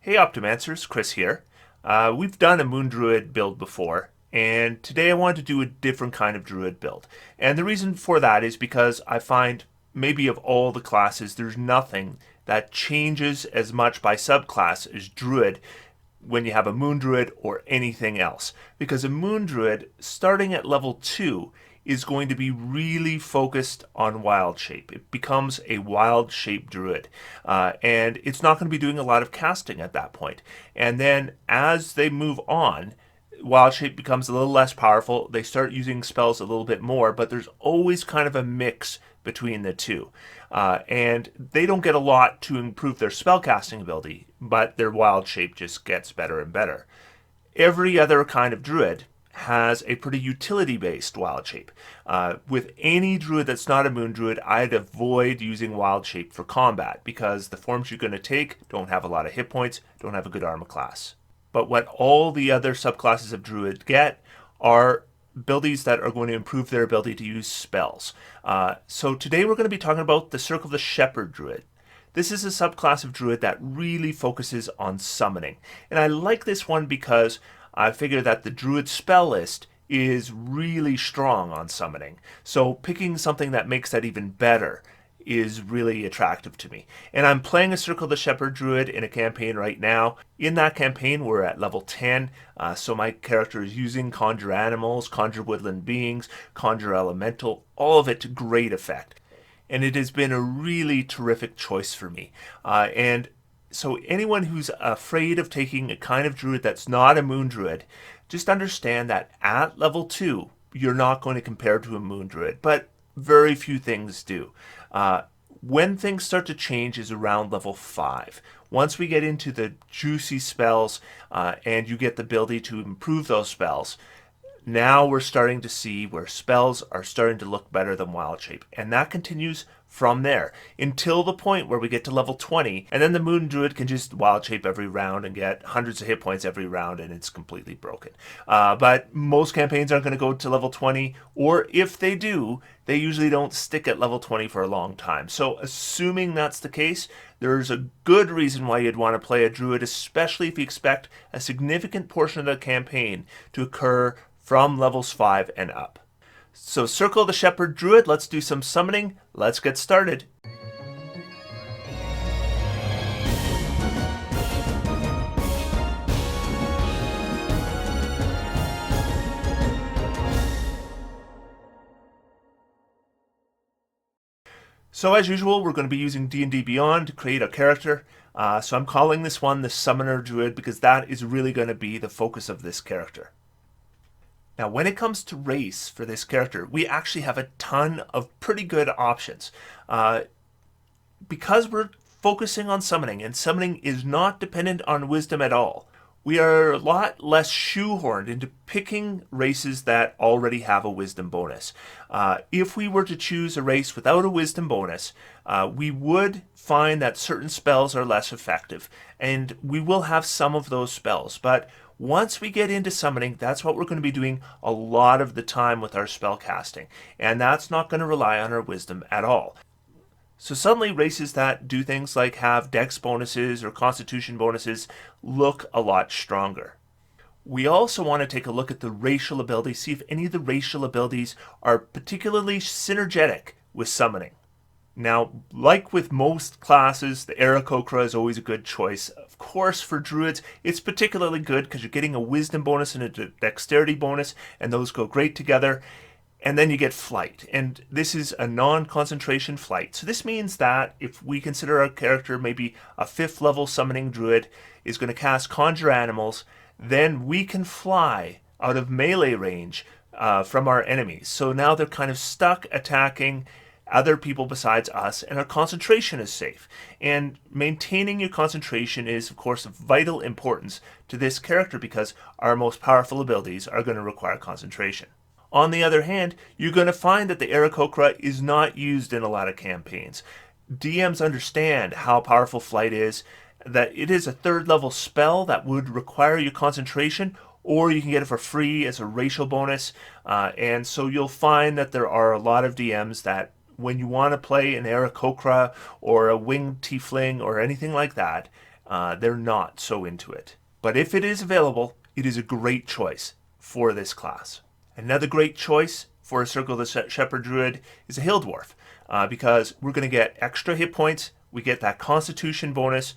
Hey Optimancers, Chris here. We've done a Moon Druid build before, and today I wanted to do a different kind of Druid build. And the reason for that is because I find maybe of all the classes, there's nothing that changes as much by subclass as Druid when you have a Moon Druid or anything else. Because a Moon Druid, starting at level 2, is going to be really focused on wild shape. It becomes a wild shape druid. And it's not going to be doing a lot of casting at that point. And then as they move on, wild shape becomes a little less powerful. They start using spells a little bit more, but there's always kind of a mix between the two. And they don't get a lot to improve their spellcasting ability, but their wild shape just gets better and better. Every other kind of druid has a pretty utility-based wild shape. With any druid that's not a moon druid, I'd avoid using wild shape for combat because the forms you're going to take don't have a lot of hit points, don't have a good armor class. But what all the other subclasses of druid get are abilities that are going to improve their ability to use spells. So today we're going to be talking about the Circle of the Shepard druid. This is a subclass of druid that really focuses on summoning. And I like this one because I figure that the druid spell list is really strong on summoning. So picking something that makes that even better is really attractive to me. And I'm playing a Circle of the Shepherd Druid in a campaign right now. In that campaign, we're at level 10, so my character is using Conjure Animals, Conjure Woodland Beings, Conjure Elemental, all of it to great effect. And it has been a really terrific choice for me. And so anyone who's afraid of taking a kind of druid that's not a moon druid, just understand that at level 2, you're not going to compare to a moon druid, but very few things do. When things start to change is around level 5. Once we get into the juicy spells and you get the ability to improve those spells, now we're starting to see where spells are starting to look better than wild shape. And that continues from there until the point where we get to level 20, and then the moon druid can just wild shape every round and get hundreds of hit points every round, and it's completely broken. But most campaigns aren't going to go to level 20, or if they do, they usually don't stick at level 20 for a long time. So assuming that's the case, there's a good reason why you'd want to play a druid, especially if you expect a significant portion of the campaign to occur from levels 5 and up. So Circle of the Shepherd Druid, let's do some summoning. Let's get started. So as usual, we're going to be using D&D Beyond to create a character. So I'm calling this one the Summoner Druid because that is really going to be the focus of this character. Now, when it comes to race for this character, we actually have a ton of pretty good options. Because we're focusing on summoning, and summoning is not dependent on wisdom at all, we are a lot less shoehorned into picking races that already have a wisdom bonus. If we were to choose a race without a wisdom bonus, we would find that certain spells are less effective, and we will have some of those spells, but once we get into summoning, that's what we're going to be doing a lot of the time with our spell casting, and that's not going to rely on our wisdom at all. So suddenly races that do things like have dex bonuses or constitution bonuses look a lot stronger. We also want to take a look at the racial abilities, see if any of the racial abilities are particularly synergetic with summoning. Now, like with most classes, the Aarakocra is always a good choice. Of course, for druids, it's particularly good because you're getting a wisdom bonus and a dexterity bonus, and those go great together. And then you get flight, and this is a non-concentration flight. So this means that if we consider our character maybe a 5th level summoning druid is going to cast Conjure Animals, then we can fly out of melee range from our enemies. So now they're kind of stuck attacking other people besides us, and our concentration is safe. And maintaining your concentration is, of course, of vital importance to this character because our most powerful abilities are going to require concentration. On the other hand, you're going to find that the Aarakocra is not used in a lot of campaigns. DMs understand how powerful flight is, that it is a 3rd level spell that would require your concentration, or you can get it for free as a racial bonus. And so you'll find that there are a lot of DMs that when you want to play an Aarakocra or a winged tiefling or anything like that, they're not so into it. But if it is available, it is a great choice for this class. Another great choice for a Circle of the Shepherd Druid is a Hill Dwarf, because we're going to get extra hit points. We get that Constitution bonus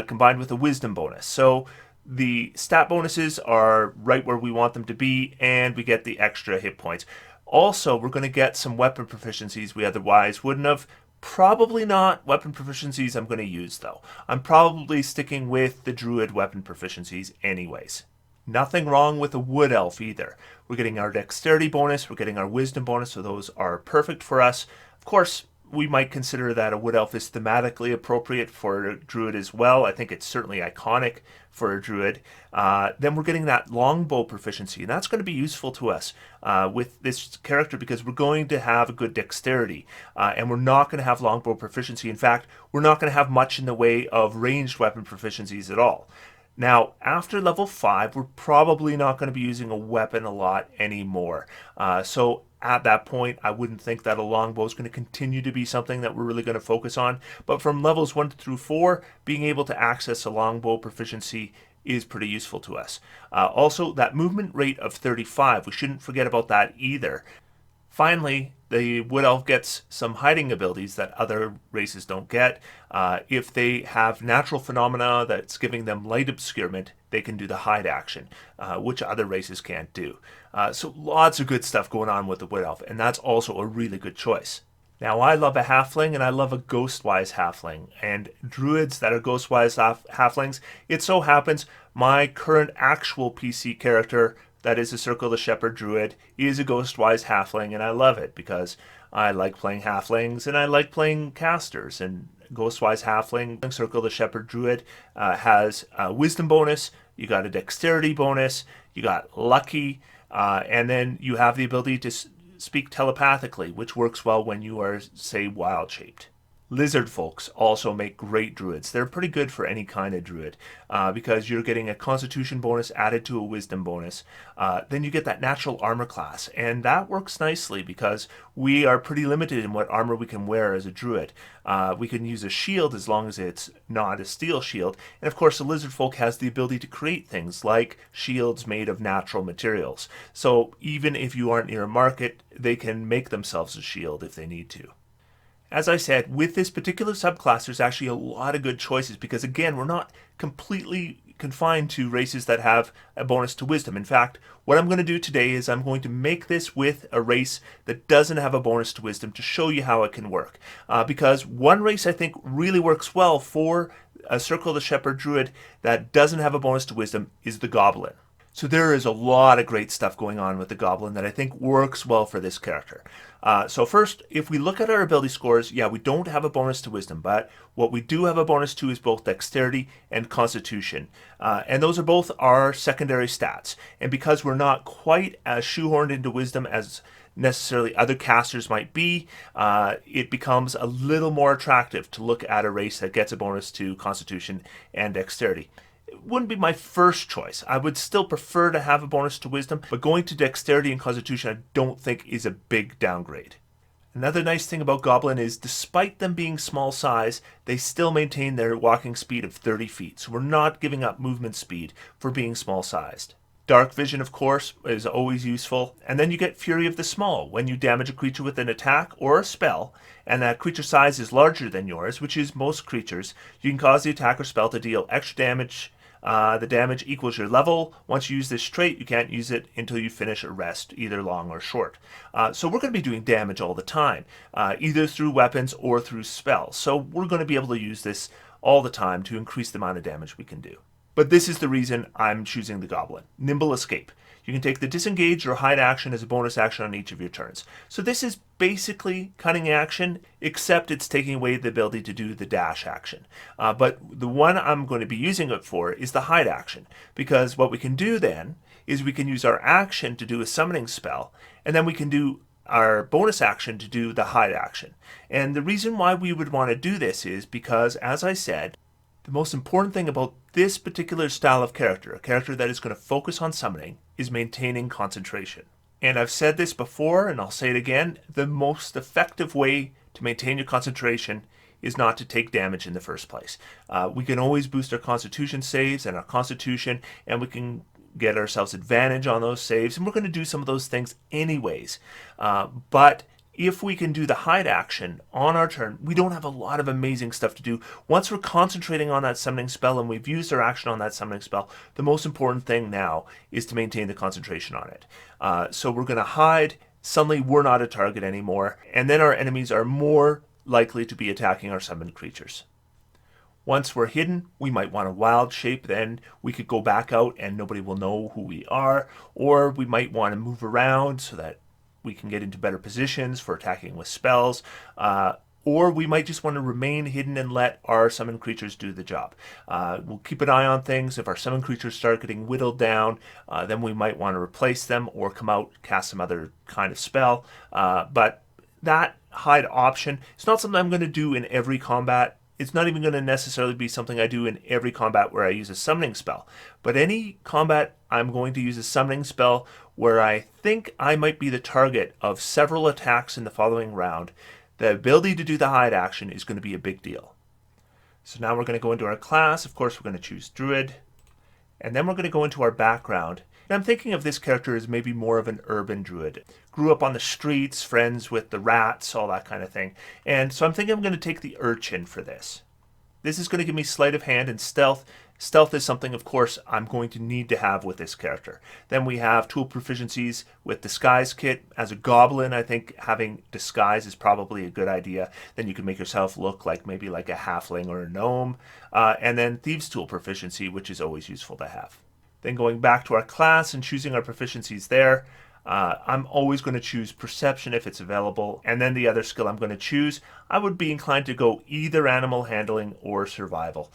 combined with a Wisdom bonus. So the stat bonuses are right where we want them to be, and we get the extra hit points. Also, we're going to get some weapon proficiencies we otherwise wouldn't have. Probably not weapon proficiencies I'm going to use, though. I'm probably sticking with the Druid weapon proficiencies anyways. Nothing wrong with a Wood Elf either. We're getting our Dexterity bonus, we're getting our Wisdom bonus, so those are perfect for us. Of course, we might consider that a Wood Elf is thematically appropriate for a Druid as well. I think it's certainly iconic for a Druid. Then we're getting that Longbow proficiency, and that's going to be useful to us with this character because we're going to have a good Dexterity, and we're not going to have Longbow proficiency. In fact, we're not going to have much in the way of ranged weapon proficiencies at all. Now, after level 5, we're probably not going to be using a weapon a lot anymore. So at that point, I wouldn't think that a longbow is going to continue to be something that we're really going to focus on. But from levels 1 through 4, being able to access a longbow proficiency is pretty useful to us. Also, that movement rate of 35, we shouldn't forget about that either. Finally, the Wood Elf gets some hiding abilities that other races don't get. If they have natural phenomena that's giving them light obscurement, they can do the hide action, which other races can't do. So lots of good stuff going on with the Wood Elf, and that's also a really good choice. Now, I love a halfling, and I love a ghostwise halfling, and druids that are ghostwise halflings. It so happens my current actual PC character that is a Circle of the Shepherd Druid is a ghostwise halfling, and I love it because I like playing halflings and I like playing casters. And ghostwise halfling Circle of the Shepherd Druid has a wisdom bonus, you got a dexterity bonus, you got lucky, and then you have the ability to speak telepathically, which works well when you are, say, wild shaped. Lizard folks also make great druids. They're pretty good for any kind of druid because you're getting a constitution bonus added to a wisdom bonus. Then you get that natural armor class, and that works nicely because we are pretty limited in what armor we can wear as a druid. We can use a shield as long as it's not a steel shield, and of course the lizard folk has the ability to create things like shields made of natural materials. So even if you aren't near a market, they can make themselves a shield if they need to. As I said, with this particular subclass, there's actually a lot of good choices because, again, we're not completely confined to races that have a bonus to wisdom. In fact, what I'm going to do today is I'm going to make this with a race that doesn't have a bonus to wisdom to show you how it can work. Because one race I think really works well for a Circle of the Shepherd Druid that doesn't have a bonus to wisdom is the Goblin. So there is a lot of great stuff going on with the Goblin that I think works well for this character. So first, if we look at our ability scores, yeah, we don't have a bonus to Wisdom, but what we do have a bonus to is both Dexterity and Constitution. And those are both our secondary stats. And because we're not quite as shoehorned into Wisdom as necessarily other casters might be, it becomes a little more attractive to look at a race that gets a bonus to Constitution and Dexterity. It wouldn't be my first choice. I would still prefer to have a bonus to Wisdom, but going to Dexterity and Constitution I don't think is a big downgrade. Another nice thing about Goblin is despite them being small size, they still maintain their walking speed of 30 feet, so we're not giving up movement speed for being small sized. Dark Vision, of course, is always useful, and then you get Fury of the Small when you damage a creature with an attack or a spell, and that creature size is larger than yours, which is most creatures. You can cause the attack or spell to deal extra damage. The damage equals your level. Once you use this trait, you can't use it until you finish a rest, either long or short. So we're going to be doing damage all the time, either through weapons or through spells. So we're going to be able to use this all the time to increase the amount of damage we can do. But this is the reason I'm choosing the Goblin. Nimble Escape. You can take the Disengage or Hide action as a bonus action on each of your turns. So this is basically cunning action, except it's taking away the ability to do the dash action. But the one I'm going to be using it for is the Hide action, because what we can do then is we can use our action to do a summoning spell, and then we can do our bonus action to do the Hide action. And the reason why we would want to do this is because, as I said, the most important thing about this particular style of character, a character that is going to focus on summoning, is maintaining concentration. And I've said this before, and I'll say it again, the most effective way to maintain your concentration is not to take damage in the first place. We can always boost our Constitution saves and our Constitution, and we can get ourselves advantage on those saves, and we're going to do some of those things anyways. But if we can do the hide action on our turn, we don't have a lot of amazing stuff to do. Once we're concentrating on that summoning spell and we've used our action on that summoning spell, the most important thing now is to maintain the concentration on it. So we're going to hide. Suddenly we're not a target anymore, and then our enemies are more likely to be attacking our summoned creatures. Once we're hidden, we might want a wild shape. Then we could go back out and nobody will know who we are, or we might want to move around so that we can get into better positions for attacking with spells, or we might just want to remain hidden and let our summoned creatures do the job. We'll keep an eye on things. If our summoned creatures start getting whittled down, then we might want to replace them or come out, cast some other kind of spell. But that hide option, it's not something I'm going to do in every combat. It's not even going to necessarily be something I do in every combat where I use a summoning spell. But any combat I'm going to use a summoning spell where I think I might be the target of several attacks in the following round, the ability to do the hide action is going to be a big deal. So now we're going to go into our class. Of course, we're going to choose Druid. And then we're going to go into our background. And I'm thinking of this character as maybe more of an urban druid. Grew up on the streets, friends with the rats, all that kind of thing. And so I'm thinking I'm going to take the urchin for this. This is going to give me sleight of hand and stealth. Stealth is something, of course, I'm going to need to have with this character. Then we have tool proficiencies with Disguise Kit. As a goblin, I think having Disguise is probably a good idea. Then you can make yourself look like maybe like a halfling or a gnome. And then Thieves Tool proficiency, which is always useful to have. Then going back to our class and choosing our proficiencies there, I'm always going to choose Perception if it's available. And then the other skill I'm going to choose, I would be inclined to go either Animal Handling or Survival.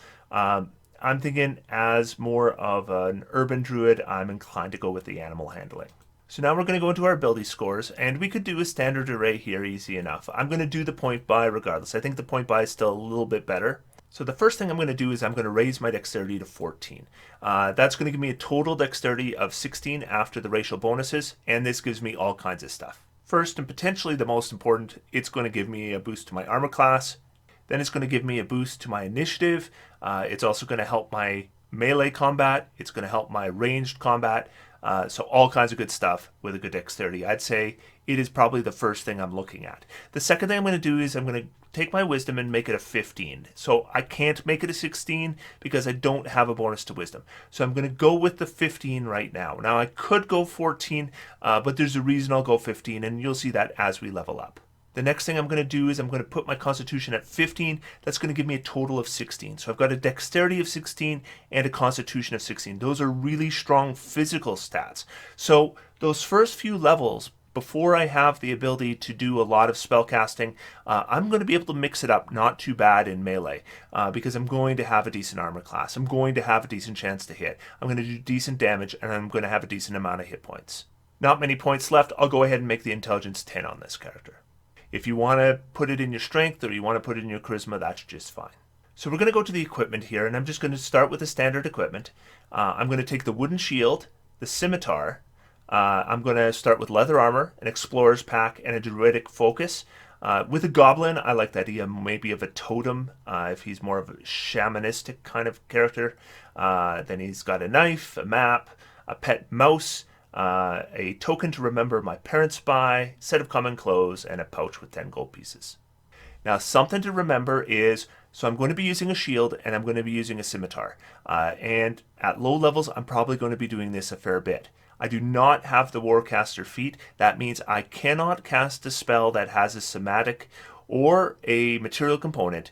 I'm thinking as more of an urban druid, I'm inclined to go with the Animal Handling. So now we're going to go into our ability scores, and we could do a standard array here easy enough. I'm going to do the point buy regardless. I think the point buy is still a little bit better. So the first thing I'm going to do is I'm going to raise my dexterity to 14. That's going to give me a total dexterity of 16 after the racial bonuses, and this gives me all kinds of stuff. First, and potentially the most important, it's going to give me a boost to my armor class. Then it's going to give me a boost to my initiative. It's also going to help my melee combat. It's going to help my ranged combat. So all kinds of good stuff with a good dexterity. I'd say it is probably the first thing I'm looking at. The second thing I'm going to do is I'm going to take my wisdom and make it a 15. So I can't make it a 16 because I don't have a bonus to wisdom. So I'm going to go with the 15 right now. Now I could go 14, but there's a reason I'll go 15, and you'll see that as we level up. The next thing I'm going to do is I'm going to put my Constitution at 15. That's going to give me a total of 16. So I've got a Dexterity of 16 and a Constitution of 16. Those are really strong physical stats. So those first few levels, before I have the ability to do a lot of spell casting, I'm going to be able to mix it up not too bad in melee because I'm going to have a decent armor class. I'm going to have a decent chance to hit. I'm going to do decent damage, and I'm going to have a decent amount of hit points. Not many points left. I'll go ahead and make the intelligence 10 on this character. If you want to put it in your strength or you want to put it in your charisma, that's just fine. So we're going to go to the equipment here, and I'm just going to start with the standard equipment. I'm going to take the wooden shield, the scimitar. I'm going to start with leather armor, an explorer's pack, and a druidic focus. With a goblin, I like the idea maybe of a totem, if he's more of a shamanistic kind of character. Then he's got a knife, a map, a pet mouse, a token to remember my parents by, set of common clothes, and a pouch with 10 gold pieces. Now, something to remember is, so I'm going to be using a shield and I'm going to be using a scimitar. And at low levels, I'm probably going to be doing this a fair bit. I do not have the Warcaster feat. That means I cannot cast a spell that has a somatic or a material component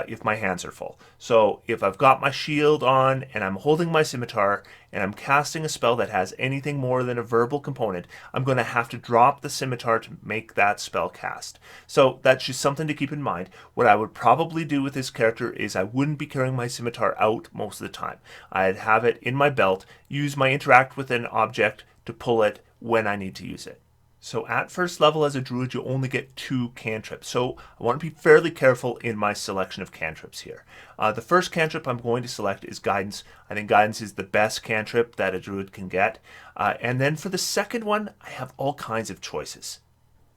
if my hands are full. So if I've got my shield on and I'm holding my scimitar and I'm casting a spell that has anything more than a verbal component, I'm going to have to drop the scimitar to make that spell cast. So that's just something to keep in mind. What I would probably do with this character is I wouldn't be carrying my scimitar out most of the time. I'd have it in my belt, use my interact with an object to pull it when I need to use it. So at first level as a druid, you only get 2 cantrips. So I want to be fairly careful in my selection of cantrips here. The first cantrip I'm going to select is Guidance. I think Guidance is the best cantrip that a druid can get. And then for the second one, I have all kinds of choices.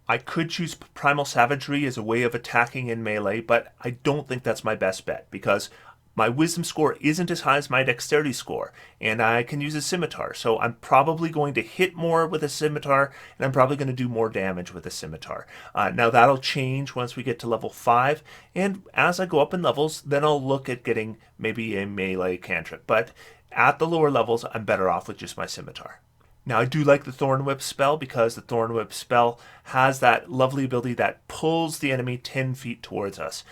I could choose Primal Savagery as a way of attacking in melee, but I don't think that's my best bet because my wisdom score isn't as high as my dexterity score, and I can use a scimitar. So I'm probably going to hit more with a scimitar, and I'm probably going to do more damage with a scimitar. Now that'll change once we get to level 5, and as I go up in levels, then I'll look at getting maybe a melee cantrip. But at the lower levels, I'm better off with just my scimitar. Now, I do like the Thorn Whip spell because the Thorn Whip spell has that lovely ability that pulls the enemy 10 feet towards us.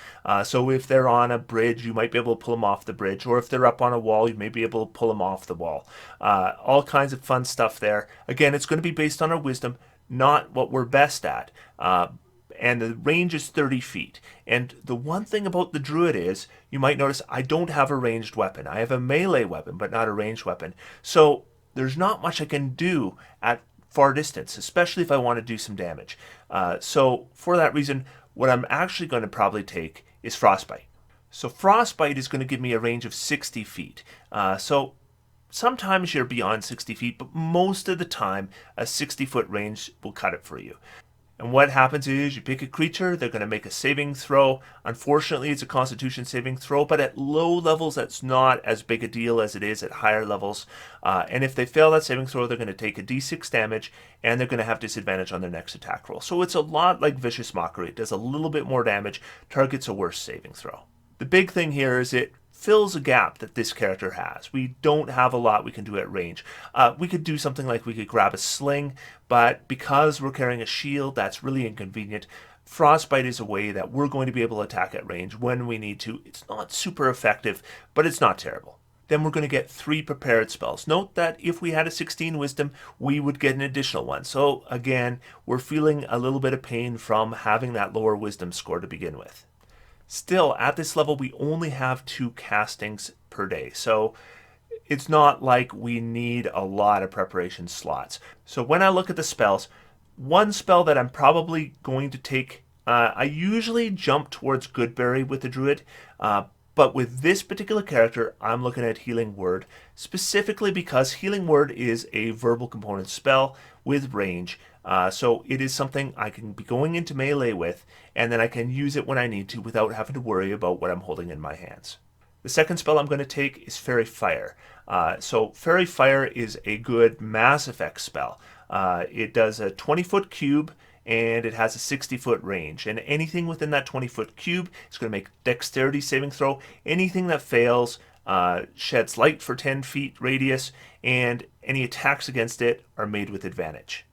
So if they're on a bridge, you might be able to pull them off the bridge, or if they're up on a wall, you may be able to pull them off the wall. All kinds of fun stuff there. Again, it's going to be based on our wisdom, not what we're best at. And the range is 30 feet. And the one thing about the Druid is, you might notice I don't have a ranged weapon. I have a melee weapon, but not a ranged weapon. So there's not much I can do at far distance, especially if I want to do some damage. So for that reason, what I'm actually going to probably take is Frostbite. So Frostbite is going to give me a range of 60 feet. So sometimes you're beyond 60 feet, but most of the time, a 60-foot range will cut it for you. And what happens is you pick a creature, they're going to make a saving throw. Unfortunately, it's a Constitution saving throw, but at low levels, that's not as big a deal as it is at higher levels. And if they fail that saving throw, they're going to take a d6 damage, and they're going to have disadvantage on their next attack roll. So it's a lot like Vicious Mockery. It does a little bit more damage, targets a worse saving throw. The big thing here is it fills a gap that this character has. We don't have a lot we can do at range. We could do something like we could grab a sling, but because we're carrying a shield, that's really inconvenient. Frostbite is a way that we're going to be able to attack at range when we need to. It's not super effective, but it's not terrible. Then we're going to get 3 prepared spells. Note that if we had a 16 wisdom, we would get an additional one. So again, we're feeling a little bit of pain from having that lower wisdom score to begin with. Still, at this level, we only have 2 castings per day, so it's not like we need a lot of preparation slots. So when I look at the spells, one spell that I'm probably going to take, I usually jump towards Goodberry with the Druid, but with this particular character, I'm looking at Healing Word, specifically because Healing Word is a verbal component spell with range. So it is something I can be going into melee with, and then I can use it when I need to without having to worry about what I'm holding in my hands. The second spell I'm going to take is Fairy Fire. So Fairy Fire is a good mass effect spell. It does a 20-foot cube, and it has a 60-foot range. And anything within that 20-foot cube is going to make dexterity saving throw. Anything that fails sheds light for 10 feet radius, and any attacks against it are made with advantage.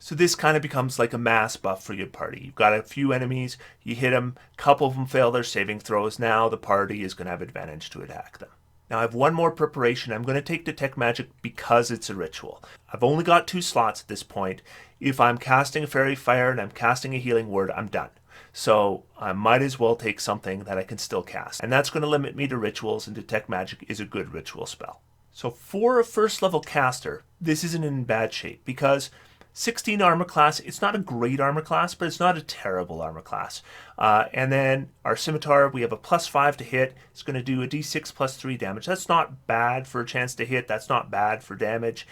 So this kind of becomes like a mass buff for your party. You've got a few enemies, you hit them, a couple of them fail their saving throws. Now the party is going to have advantage to attack them. Now I have one more preparation. I'm going to take Detect Magic because it's a ritual. I've only got 2 slots at this point. If I'm casting a Fairy Fire and I'm casting a Healing Word, I'm done. So I might as well take something that I can still cast. And that's going to limit me to rituals, and Detect Magic is a good ritual spell. So for a first level caster, this isn't in bad shape because 16 armor class, it's not a great armor class, but it's not a terrible armor class. And then our scimitar, we have a +5 to hit. It's going to do a d6 +3 damage. That's not bad for a chance to hit. That's not bad for damage.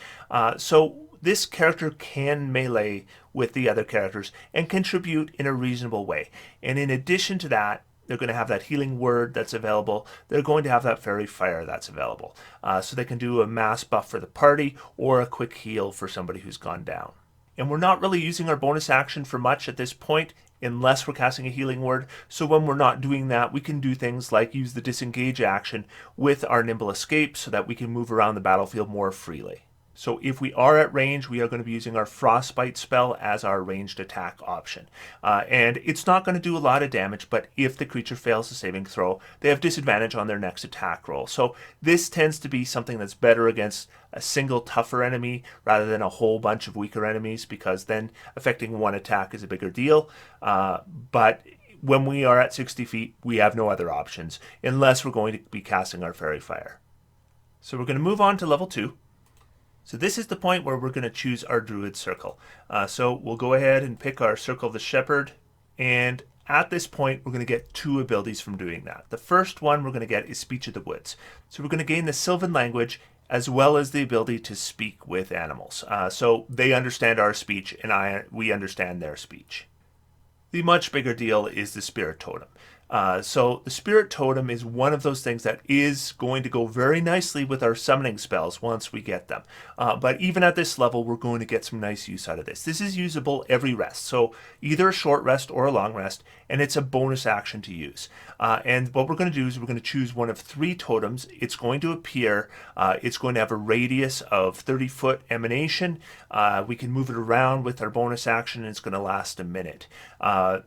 So this character can melee with the other characters and contribute in a reasonable way. And in addition to that, they're going to have that Healing Word that's available. They're going to have that Fairy Fire that's available. So they can do a mass buff for the party or a quick heal for somebody who's gone down. And we're not really using our bonus action for much at this point unless we're casting a Healing Word. So when we're not doing that, we can do things like use the Disengage action with our Nimble Escape so that we can move around the battlefield more freely. So if we are at range, we are going to be using our Frostbite spell as our ranged attack option. And it's not going to do a lot of damage, but if the creature fails a saving throw, they have disadvantage on their next attack roll. So this tends to be something that's better against a single tougher enemy rather than a whole bunch of weaker enemies, because then affecting one attack is a bigger deal. But when we are at 60 feet, we have no other options unless we're going to be casting our Fairy Fire. So we're going to move on to level 2. So this is the point where we're going to choose our Druid Circle. So we'll go ahead and pick our Circle of the Shepherd, and at this point we're going to get 2 abilities from doing that. The first one we're going to get is Speech of the Woods. So we're going to gain the Sylvan language as well as the ability to speak with animals. So they understand our speech and we understand their speech. The much bigger deal is the Spirit Totem. So the Spirit Totem is one of those things that is going to go very nicely with our summoning spells once we get them. But even at this level, we're going to get some nice use out of this. This is usable every rest, so either a short rest or a long rest, and it's a bonus action to use. And what we're going to do is we're going to choose one of 3 totems. It's going to appear. It's going to have a radius of 30-foot emanation. We can move it around with our bonus action, and it's going to last a minute.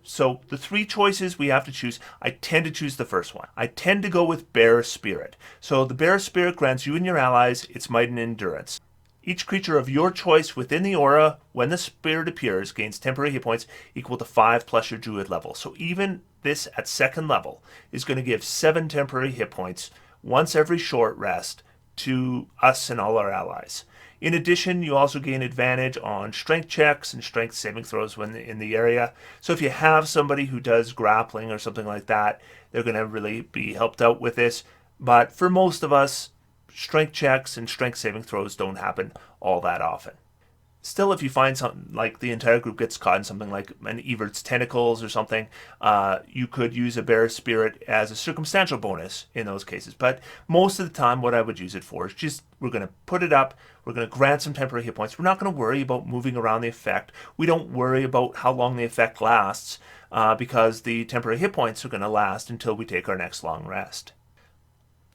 So the 3 choices we have to choose, I tend to choose the first one. I tend to go with Bear Spirit. So the Bear Spirit grants you and your allies its might and endurance. Each creature of your choice within the aura, when the spirit appears, gains temporary hit points equal to 5 plus your druid level. So even this at 2nd level is going to give 7 temporary hit points once every short rest to us and all our allies. In addition, you also gain advantage on strength checks and strength saving throws when in the area. So if you have somebody who does grappling or something like that, they're going to really be helped out with this. But for most of us, strength checks and strength saving throws don't happen all that often. Still, if you find something like the entire group gets caught in something like an Evert's tentacles or something, you could use a Bear Spirit as a circumstantial bonus in those cases. But most of the time, what I would use it for is just, we're going to put it up, we're going to grant some temporary hit points. We're not going to worry about moving around the effect. We don't worry about how long the effect lasts because the temporary hit points are going to last until we take our next long rest.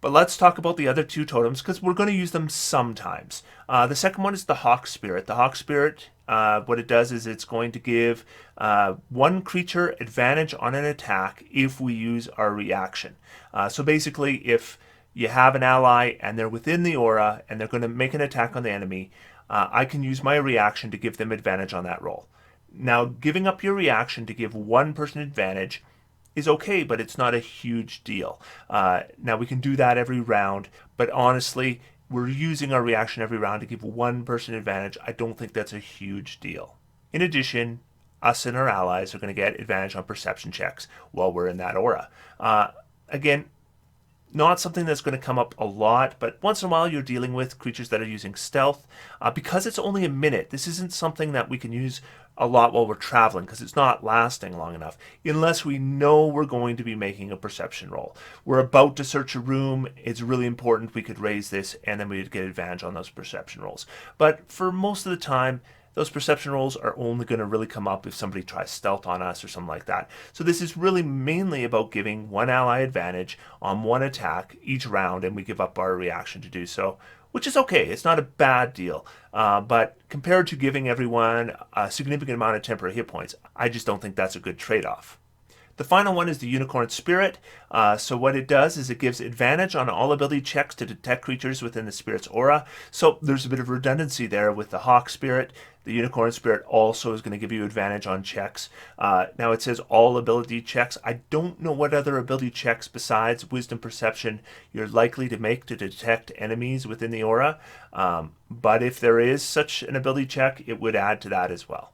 But let's talk about the other 2 totems because we're going to use them sometimes. The second one is the Hawk Spirit. The Hawk Spirit, what it does is it's going to give 1 creature advantage on an attack if we use our reaction. So basically, if you have an ally and they're within the aura and they're going to make an attack on the enemy, I can use my reaction to give them advantage on that roll. Now, giving up your reaction to give one person advantage is okay, but it's not a huge deal. Now, we can do that every round, but honestly, we're using our reaction every round to give one person advantage. I don't think that's a huge deal. In addition, us and our allies are going to get advantage on perception checks while we're in that aura. Again, not something that's going to come up a lot, but once in a while you're dealing with creatures that are using stealth. Because it's only a minute, this isn't something that we can use a lot while we're traveling because it's not lasting long enough unless we know we're going to be making a perception roll. We're about to search a room. It's really important we could raise this and then we'd get advantage on those perception rolls. But for most of the time, those perception rolls are only going to really come up if somebody tries stealth on us or something like that. So this is really mainly about giving one ally advantage on one attack each round, and we give up our reaction to do so, which is okay. It's not a bad deal. But compared to giving everyone a significant amount of temporary hit points, I just don't think that's a good trade-off. The final one is the Unicorn Spirit. So what it does is it gives advantage on all ability checks to detect creatures within the Spirit's aura. So there's a bit of redundancy there with the Hawk Spirit. The Unicorn Spirit also is going to give you advantage on checks. Now it says all ability checks. I don't know what other ability checks besides Wisdom Perception you're likely to make to detect enemies within the aura. But if there is such an ability check, it would add to that as well.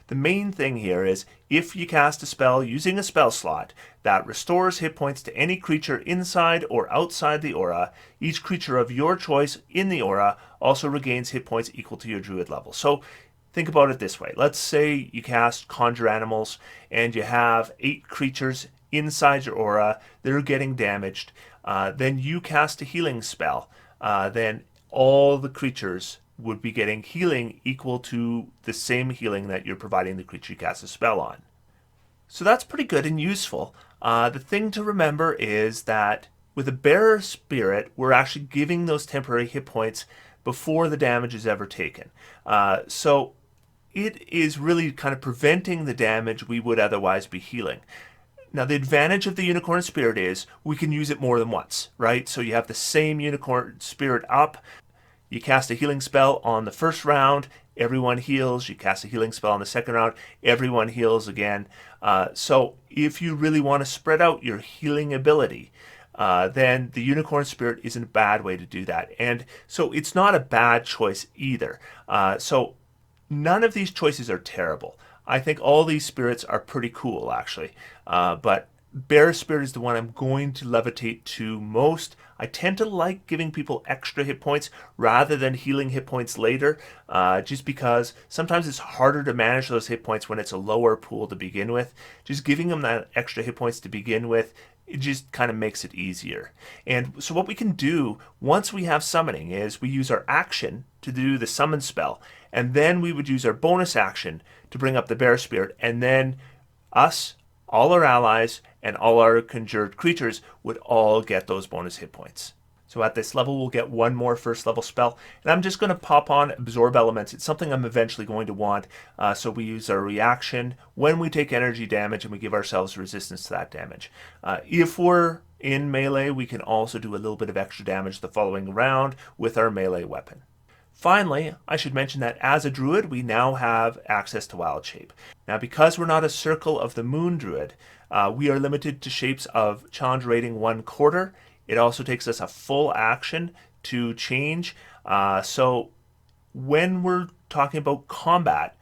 The main thing here is if you cast a spell using a spell slot that restores hit points to any creature inside or outside the aura, each creature of your choice in the aura also regains hit points equal to your druid level. So think about it this way. Let's say you cast Conjure Animals and you have 8 creatures inside your aura that are getting damaged. Then you cast a healing spell. Then all the creatures would be getting healing equal to the same healing that you're providing the creature you cast a spell on. So that's pretty good and useful. The thing to remember is that with a Bearer Spirit, we're actually giving those temporary hit points before the damage is ever taken. So it is really kind of preventing the damage we would otherwise be healing. Now, the advantage of the Unicorn Spirit is we can use it more than once, right? So you have the same Unicorn Spirit up. You cast a healing spell on the first round, everyone heals. You cast a healing spell on the second round, everyone heals again. So if you really want to spread out your healing ability, then the Unicorn Spirit isn't a bad way to do that. And so it's not a bad choice either. So none of these choices are terrible. I think all these spirits are pretty cool, actually. But Bear Spirit is the one I'm going to levitate to most. I tend to like giving people extra hit points rather than healing hit points later, just because sometimes it's harder to manage those hit points when it's a lower pool to begin with. Just giving them that extra hit points to begin with, it just kind of makes it easier. And so what we can do once we have summoning is we use our action to do the summon spell, and then we would use our bonus action to bring up the bear spirit, and then us, all our allies, and all our conjured creatures would all get those bonus hit points. So at this level, we'll get one more first level spell. And I'm just going to pop on Absorb Elements. It's something I'm eventually going to want. So we use our reaction when we take energy damage, and we give ourselves resistance to that damage. If we're in melee, we can also do a little bit of extra damage the following round with our melee weapon. Finally, I should mention that as a druid, we now have access to wild shape. Now, because we're not a Circle of the Moon druid, we are limited to shapes of challenge rating 1/4. It also takes us a full action to change. So when we're talking about combat,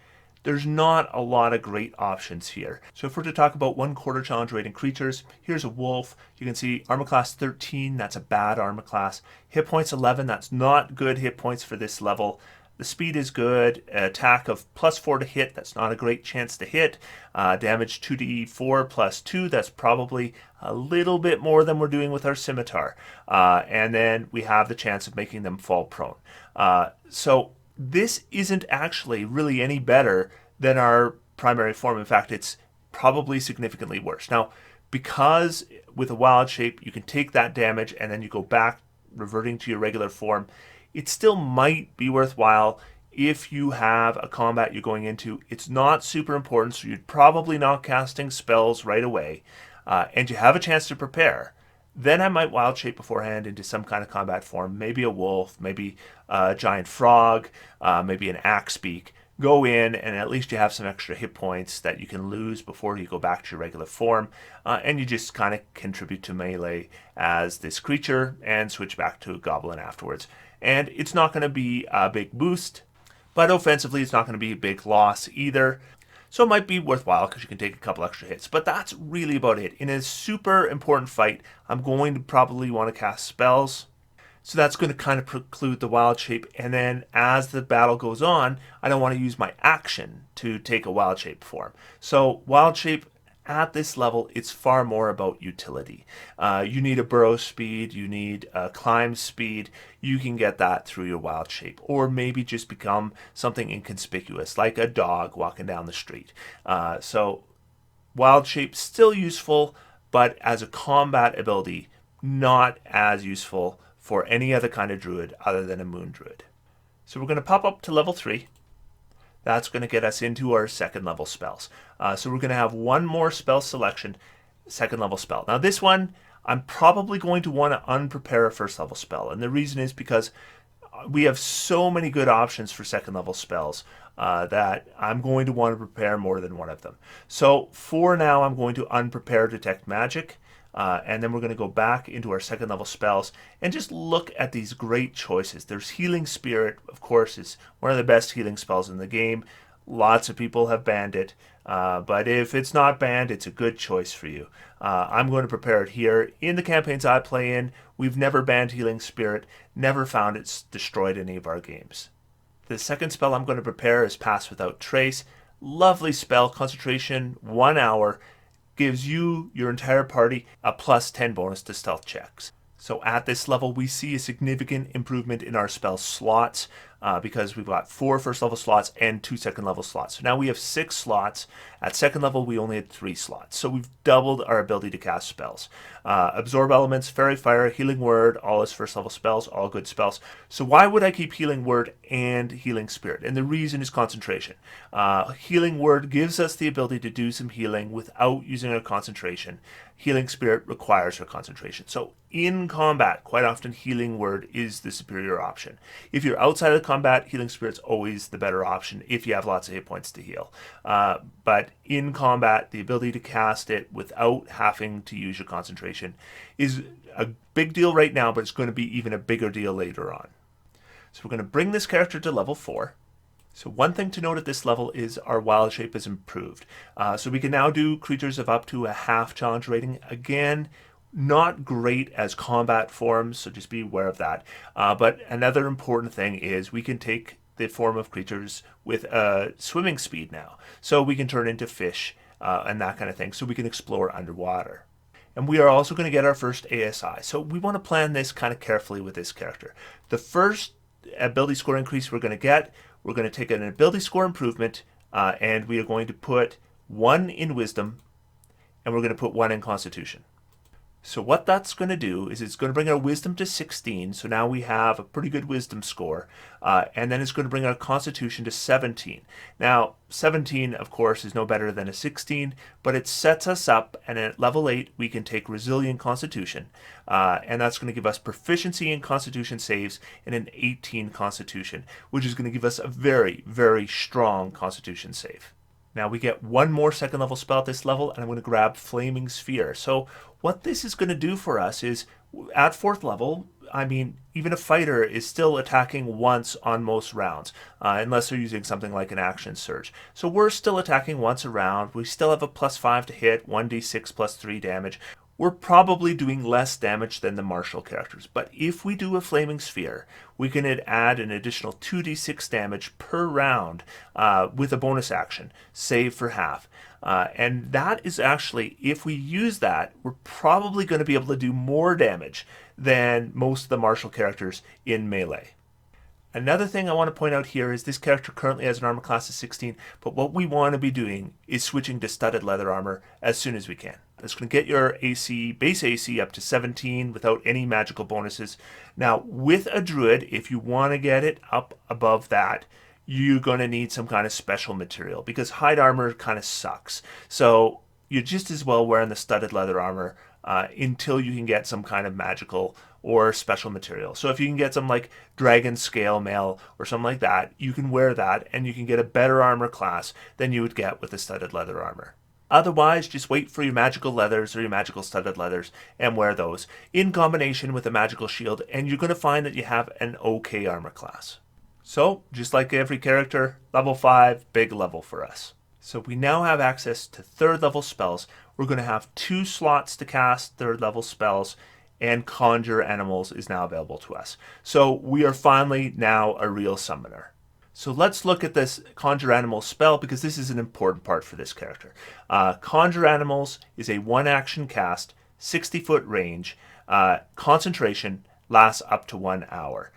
there's not a lot of great options here. So if we're to talk about 1/4 challenge rating creatures, here's a wolf. You can see armor class 13, that's a bad armor class. Hit points 11, that's not good hit points for this level. The speed is good. Attack of +4 to hit, that's not a great chance to hit. Damage 2d4 +2, that's probably a little bit more than we're doing with our scimitar. And then we have the chance of making them fall prone. So this isn't actually really any better than our primary form. In fact, it's probably significantly worse. Now, because with a wild shape, you can take that damage and then you go back, reverting to your regular form, it still might be worthwhile if you have a combat you're going into. It's not super important, so you're probably not casting spells right away, and you have a chance to prepare. Then I might wild shape beforehand into some kind of combat form, maybe a wolf, maybe a giant frog, maybe an axe beak. Go in, and at least you have some extra hit points that you can lose before you go back to your regular form, and you just kind of contribute to melee as this creature and switch back to a goblin afterwards. And it's not going to be a big boost, but offensively it's not going to be a big loss either. So it might be worthwhile because you can take a couple extra hits. But that's really about it. In a super important fight, I'm going to probably want to cast spells. So that's going to kind of preclude the wild shape. And then as the battle goes on, I don't want to use my action to take a wild shape form. So wild shape at this level, it's far more about utility. You need a burrow speed, you need a climb speed. You can get that through your wild shape, or maybe just become something inconspicuous, like a dog walking down the street. So wild shape still useful, but as a combat ability, not as useful for any other kind of druid other than a moon druid. So we're going to pop up to level 3. That's going to get us into our second level spells. So we're going to have one more spell selection, second level spell. Now this one, I'm probably going to want to unprepare a first level spell. And the reason is because we have so many good options for second level spells that I'm going to want to prepare more than one of them. So for now, I'm going to unprepare Detect Magic. And then we're going to go back into our second level spells and just look at these great choices. There's Healing Spirit, of course, is one of the best healing spells in the game. Lots of people have banned it, but if it's not banned, it's a good choice for you. I'm going to prepare it here. In the campaigns I play in, we've never banned Healing Spirit, never found it's destroyed any of our games. The second spell I'm going to prepare is Pass Without Trace. Lovely spell, concentration, 1 hour. Gives you, your entire party, a +10 bonus to stealth checks. So at this level, we see a significant improvement in our spell slots because we've got 4 first level slots and 2 second level slots. So now we have 6 slots. At second level, we only had 3 slots. So we've doubled our ability to cast spells. Absorb Elements, Fairy Fire, Healing Word, all as first level spells, all good spells. So why would I keep Healing Word and Healing Spirit? And the reason is concentration. Healing Word gives us the ability to do some healing without using our concentration. Healing Spirit requires our concentration. So in combat, quite often Healing Word is the superior option. If you're outside of combat, Healing Spirit's always the better option if you have lots of hit points to heal. But in combat, the ability to cast it without having to use your concentration is a big deal right now, but it's going to be even a bigger deal later on. So we're going to bring this character to level 4. So one thing to note at this level is our wild shape is improved. So we can now do creatures of up to a half challenge rating. Again, Not great as combat forms, so just be aware of that. But another important thing is we can take the form of creatures with swimming speed now. So we can turn into fish and that kind of thing. So we can explore underwater. And we are also going to get our first ASI. So we want to plan this kind of carefully with this character. The first ability score increase we're going to get, we're going to take an ability score improvement, and we are going to put 1 in wisdom, and we're going to put 1 in constitution. So what that's going to do is it's going to bring our wisdom to 16. So now we have a pretty good wisdom score. And then it's going to bring our constitution to 17. Now, 17, of course, is no better than a 16, but it sets us up. And at level 8, we can take resilient constitution. And that's going to give us proficiency in constitution saves and an 18 constitution, which is going to give us a very, very strong constitution save. Now we get 1 more second level spell at this level, and I'm going to grab Flaming Sphere. So what this is going to do for us is, at 4th level, I mean, even a fighter is still attacking once on most rounds, unless they're using something like an action surge. So we're still attacking once a round. We still have a +5 to hit, 1d6 plus 3 damage. We're probably doing less damage than the martial characters, but if we do a Flaming Sphere, we can add an additional 2d6 damage per round with a bonus action, save for half. And that is actually, if we use that, we're probably going to be able to do more damage than most of the martial characters in melee. Another thing I want to point out here is this character currently has an armor class of 16, but what we want to be doing is switching to studded leather armor as soon as we can. It's going to get your AC, base AC up to 17 without any magical bonuses. Now, with a Druid, if you want to get it up above that, you're going to need some kind of special material because hide armor kind of sucks. So you're just as well wearing the studded leather armor until you can get some kind of magical or special material. So if you can get some like dragon scale mail or something like that, you can wear that and you can get a better armor class than you would get with the studded leather armor. Otherwise, just wait for your magical leathers or your magical studded leathers and wear those in combination with a magical shield, and you're going to find that you have an okay armor class. So, just like every character, level 5, big level for us. So we now have access to 3rd level spells. We're going to have 2 slots to cast 3rd level spells, and Conjure Animals is now available to us. So we are finally now a real summoner. So let's look at this Conjure Animals spell because this is an important part for this character. Conjure Animals is a 1-action cast, 60-foot range, concentration, lasts up to 1 hour.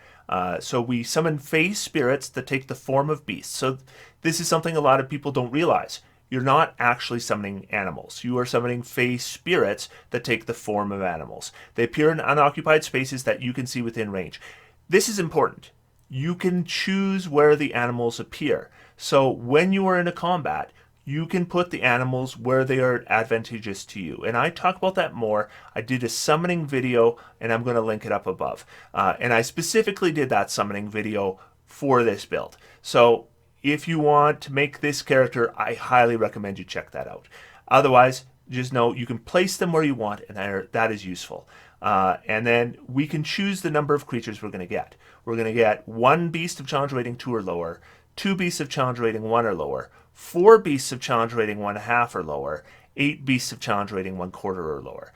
So we summon fey spirits that take the form of beasts. So this is something a lot of people don't realize. You're not actually summoning animals. You are summoning fey spirits that take the form of animals. They appear in unoccupied spaces that you can see within range. This is important. You can choose where the animals appear. So when you are in a combat, you can put the animals where they are advantageous to you. And I talk about that more. I did a summoning video, and I'm going to link it up above. And I specifically did that summoning video for this build. So if you want to make this character, I highly recommend you check that out. Otherwise, just know you can place them where you want, and that is useful. And then we can choose the number of creatures we're going to get. We're going to get 1 beast of challenge rating 2 or lower, 2 beasts of challenge rating 1 or lower, 4 beasts of challenge rating 1/2 or lower, 8 beasts of challenge rating 1/4 or lower.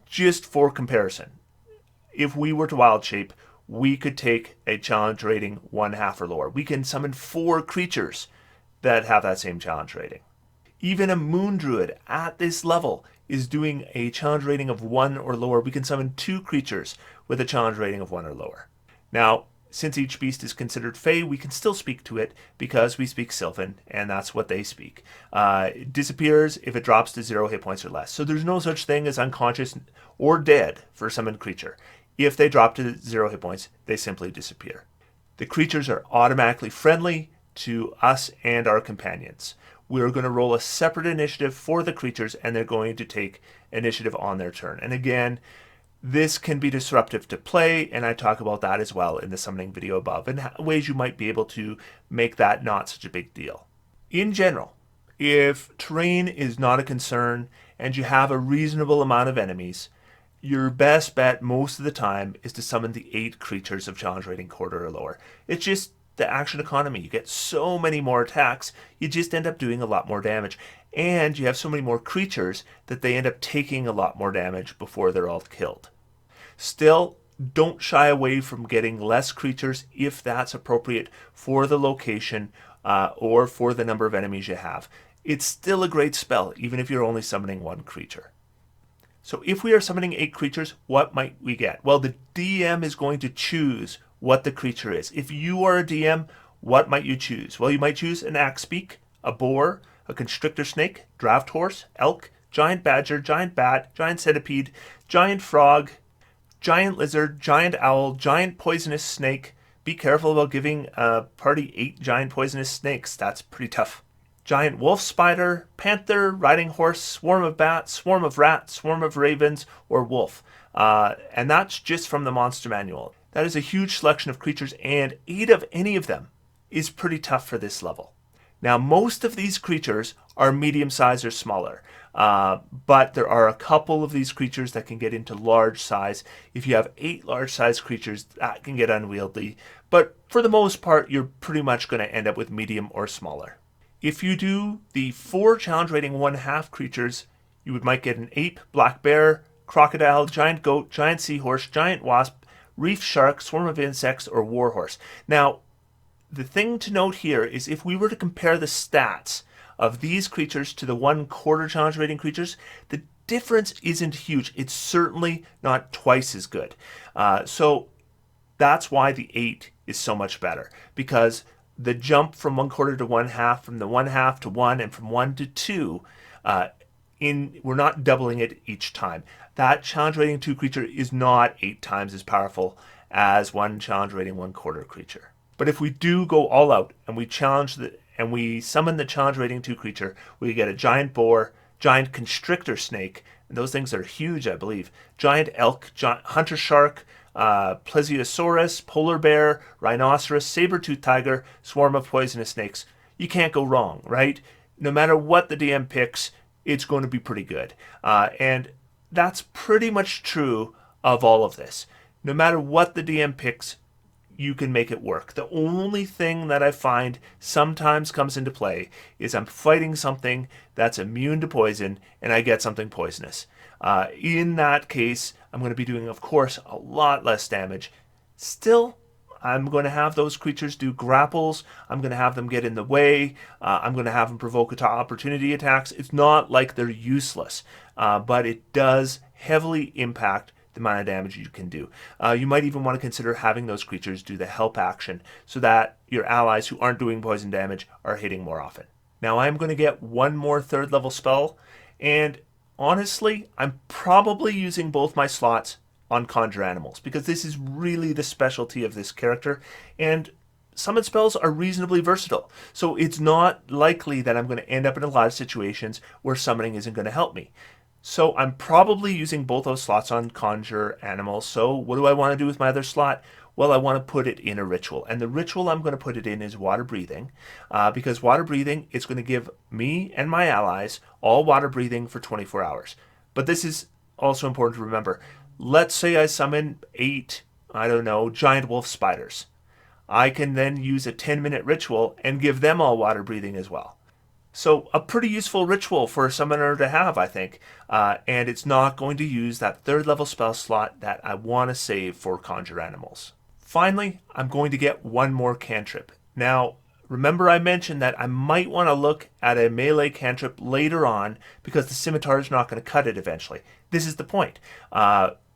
Just for comparison, if we were to wild shape, we could take a challenge rating 1/2 or lower. We can summon 4 creatures that have that same challenge rating. Even a Moon Druid at this level is doing a challenge rating of 1 or lower. We can summon 2 creatures with a challenge rating of 1 or lower. Now, since each beast is considered fey, we can still speak to it because we speak Sylvan, and that's what they speak. It disappears if it drops to 0 hit points or less. So there's no such thing as unconscious or dead for a summoned creature. If they drop to 0 hit points, they simply disappear. The creatures are automatically friendly to us and our companions. We're going to roll a separate initiative for the creatures, and they're going to take initiative on their turn. And again, this can be disruptive to play, and I talk about that as well in the summoning video above, and ways you might be able to make that not such a big deal. In general, if terrain is not a concern and you have a reasonable amount of enemies, your best bet most of the time is to summon the 8 creatures of challenge rating 1/4 or lower. It's just the action economy. You get so many more attacks, you just end up doing a lot more damage. and you have so many more creatures that they end up taking a lot more damage before they're all killed. Still, don't shy away from getting less creatures if that's appropriate for the location or for the number of enemies you have. It's still a great spell, even if you're only summoning one creature. So if we are summoning 8 creatures, what might we get? Well, the DM is going to choose what the creature is. If you are a DM, what might you choose? Well, you might choose an axebeak, a boar, a constrictor snake, draft horse, elk, giant badger, giant bat, giant centipede, giant frog, giant lizard, giant owl, giant poisonous snake. Be careful about giving a party 8 giant poisonous snakes. That's pretty tough. Giant wolf spider, panther, riding horse, swarm of bats, swarm of rats, swarm of ravens, or wolf. And that's just from the monster manual. That is a huge selection of creatures, and 8 of any of them is pretty tough for this level. Now, most of these creatures are medium size or smaller, but there are a couple of these creatures that can get into large size. If you have 8 large size creatures, that can get unwieldy, but for the most part, you're pretty much going to end up with medium or smaller. If you do the 4 challenge rating 1/2 creatures, you might get an ape, black bear, crocodile, giant goat, giant seahorse, giant wasp, reef shark, swarm of insects, or warhorse. Now, the thing to note here is if we were to compare the stats of these creatures to the 1/4 challenge rating creatures, the difference isn't huge. It's certainly not twice as good. So that's why the 8 is so much better, because the jump from 1/4 to 1/2, from the 1/2 to 1, and from 1 to 2, we're not doubling it each time. That challenge rating 2 creature is not 8 times as powerful as one challenge rating 1/4 creature. But if we do go all out and we summon the challenge rating 2 creature, we get a giant boar, giant constrictor snake, and those things are huge, I believe, giant elk, giant hunter shark, plesiosaurus, polar bear, rhinoceros, saber-toothed tiger, swarm of poisonous snakes. You can't go wrong, right? No matter what the DM picks, it's going to be pretty good. And that's pretty much true of all of this. No matter what the DM picks, you can make it work. The only thing that I find sometimes comes into play is I'm fighting something that's immune to poison and I get something poisonous. In that case, I'm going to be doing, of course, a lot less damage. Still, I'm going to have those creatures do grapples. I'm going to have them get in the way. I'm going to have them provoke opportunity attacks. It's not like they're useless, but it does heavily impact the amount of damage you can do. You might even want to consider having those creatures do the help action so that your allies who aren't doing poison damage are hitting more often. Now I'm going to get one more 3rd level spell, and honestly, I'm probably using both my slots on conjure animals because this is really the specialty of this character, and summon spells are reasonably versatile. So it's not likely that I'm going to end up in a lot of situations where summoning isn't going to help me. So I'm probably using both those slots on conjure animals. So what do I want to do with my other slot? Well, I want to put it in a ritual. And the ritual I'm going to put it in is water breathing, because water breathing is going to give me and my allies all water breathing for 24 hours. But this is also important to remember. Let's say I summon 8, giant wolf spiders. I can then use a 10-minute ritual and give them all water breathing as well. So a pretty useful ritual for a summoner to have, I think. And it's not going to use that 3rd level spell slot that I want to save for conjure animals. Finally, I'm going to get one more cantrip. Now, remember I mentioned that I might want to look at a melee cantrip later on because the scimitar is not going to cut it eventually. This is the point.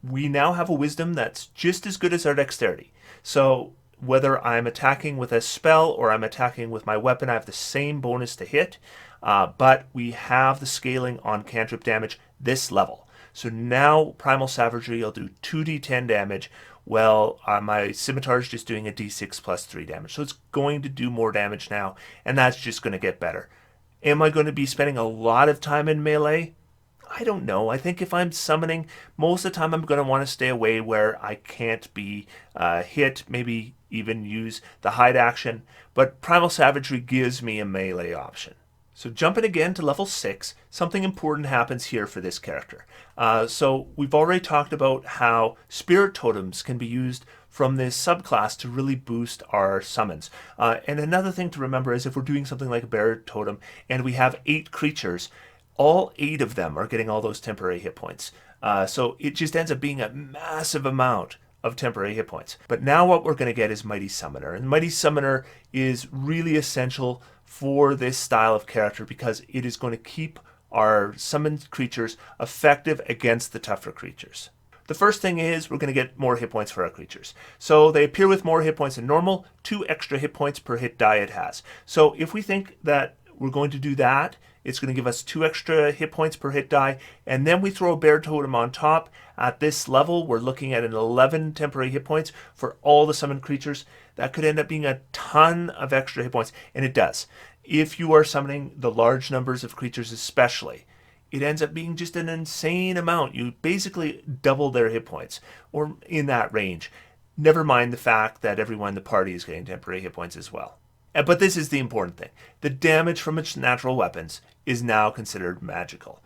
We now have a wisdom that's just as good as our dexterity. So whether I'm attacking with a spell or I'm attacking with my weapon, I have the same bonus to hit, but we have the scaling on cantrip damage this level. So now Primal Savagery will do 2d10 damage, while my Scimitar is just doing a d6 plus 3 damage. So it's going to do more damage now, and that's just going to get better. Am I going to be spending a lot of time in melee? I don't know. I think if I'm summoning, most of the time I'm going to want to stay away where I can't be hit, maybe even use the hide action, but Primal Savagery gives me a melee option. So jumping again to level 6, something important happens here for this character. So we've already talked about how spirit totems can be used from this subclass to really boost our summons. And another thing to remember is if we're doing something like a bear totem and we have 8 creatures, all 8 of them are getting all those temporary hit points. So it just ends up being a massive amount of temporary hit points. But now what we're going to get is Mighty Summoner. And Mighty Summoner is really essential for this style of character because it is going to keep our summoned creatures effective against the tougher creatures. The first thing is we're going to get more hit points for our creatures. So they appear with more hit points than normal, 2 extra hit points per hit die it has. So if we think that we're going to do that, it's going to give us 2 extra hit points per hit die, and then we throw a bear totem on top. At this level, we're looking at an 11 temporary hit points for all the summoned creatures. That could end up being a ton of extra hit points, and it does. If you are summoning the large numbers of creatures especially, it ends up being just an insane amount. You basically double their hit points, or in that range. Never mind the fact that everyone in the party is getting temporary hit points as well. But this is the important thing. The damage from its natural weapons is now considered magical.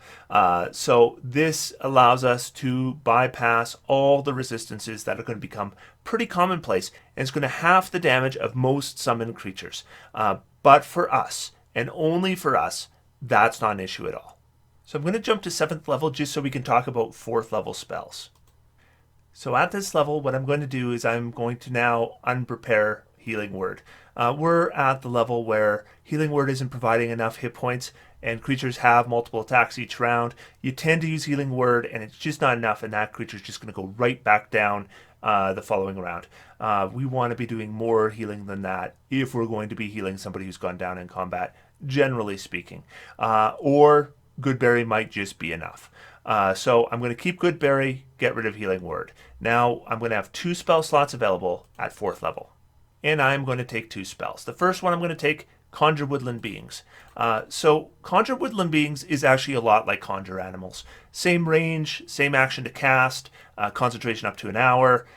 So this allows us to bypass all the resistances that are going to become pretty commonplace, and it's going to halve the damage of most summoned creatures. But for us, and only for us, that's not an issue at all. So I'm going to jump to 7th level just so we can talk about 4th level spells. So at this level, what I'm going to do is I'm going to now unprepare Healing Word. We're at the level where Healing Word isn't providing enough hit points and creatures have multiple attacks each round. You tend to use Healing Word and it's just not enough, and that creature's just going to go right back down the following round. We want to be doing more healing than that if we're going to be healing somebody who's gone down in combat, generally speaking. Or Good Berry might just be enough. So I'm going to keep Good Berry, get rid of Healing Word. Now I'm going to have 2 spell slots available at 4th level. And I'm going to take 2 spells. The first one I'm going to take, Conjure Woodland Beings. So Conjure Woodland Beings is actually a lot like Conjure Animals. Same range, same action to cast, concentration up to an hour,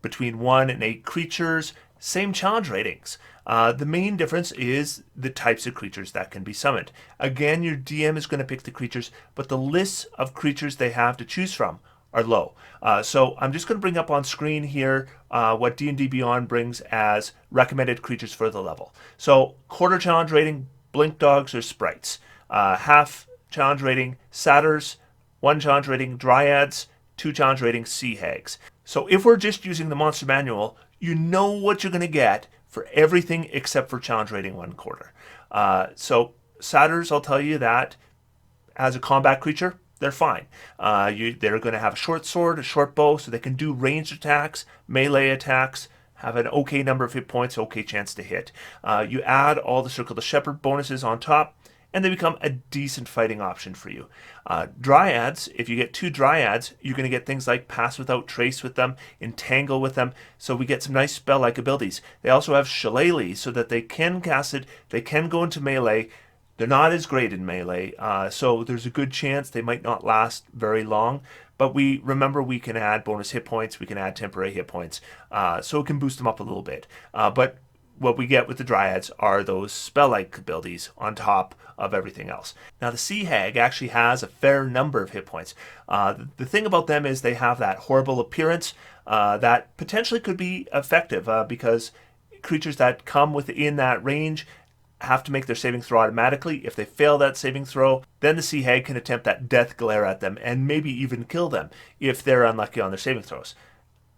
between 1 and 8 creatures, same challenge ratings. The main difference is the types of creatures that can be summoned. Again, your DM is going to pick the creatures, but the lists of creatures they have to choose from are low. So I'm just going to bring up on screen here what D&D Beyond brings as recommended creatures for the level. So quarter challenge rating, blink dogs or sprites. Half challenge rating, satyrs. 1 challenge rating, dryads. 2 challenge rating, sea hags. So if we're just using the monster manual, you know what you're going to get for everything except for challenge rating 1/4. So satyrs, I'll tell you that as a combat creature, they're fine. They're going to have a short sword, a short bow, so they can do ranged attacks, melee attacks, have an okay number of hit points, okay chance to hit. You add all the Circle the Shepard bonuses on top, and they become a decent fighting option for you. Dryads, if you get 2 dryads, you're going to get things like Pass Without Trace with them, Entangle with them, so we get some nice spell-like abilities. They also have Shillelagh, so that they can cast it, they can go into melee. They're not as great in melee, so there's a good chance they might not last very long. But remember we can add bonus hit points, we can add temporary hit points, so it can boost them up a little bit. But what we get with the Dryads are those spell-like abilities on top of everything else. Now the Sea Hag actually has a fair number of hit points. The thing about them is they have that horrible appearance that potentially could be effective because creatures that come within that range have to make their saving throw automatically. If they fail that saving throw, then the Sea Hag can attempt that death glare at them and maybe even kill them if they're unlucky on their saving throws.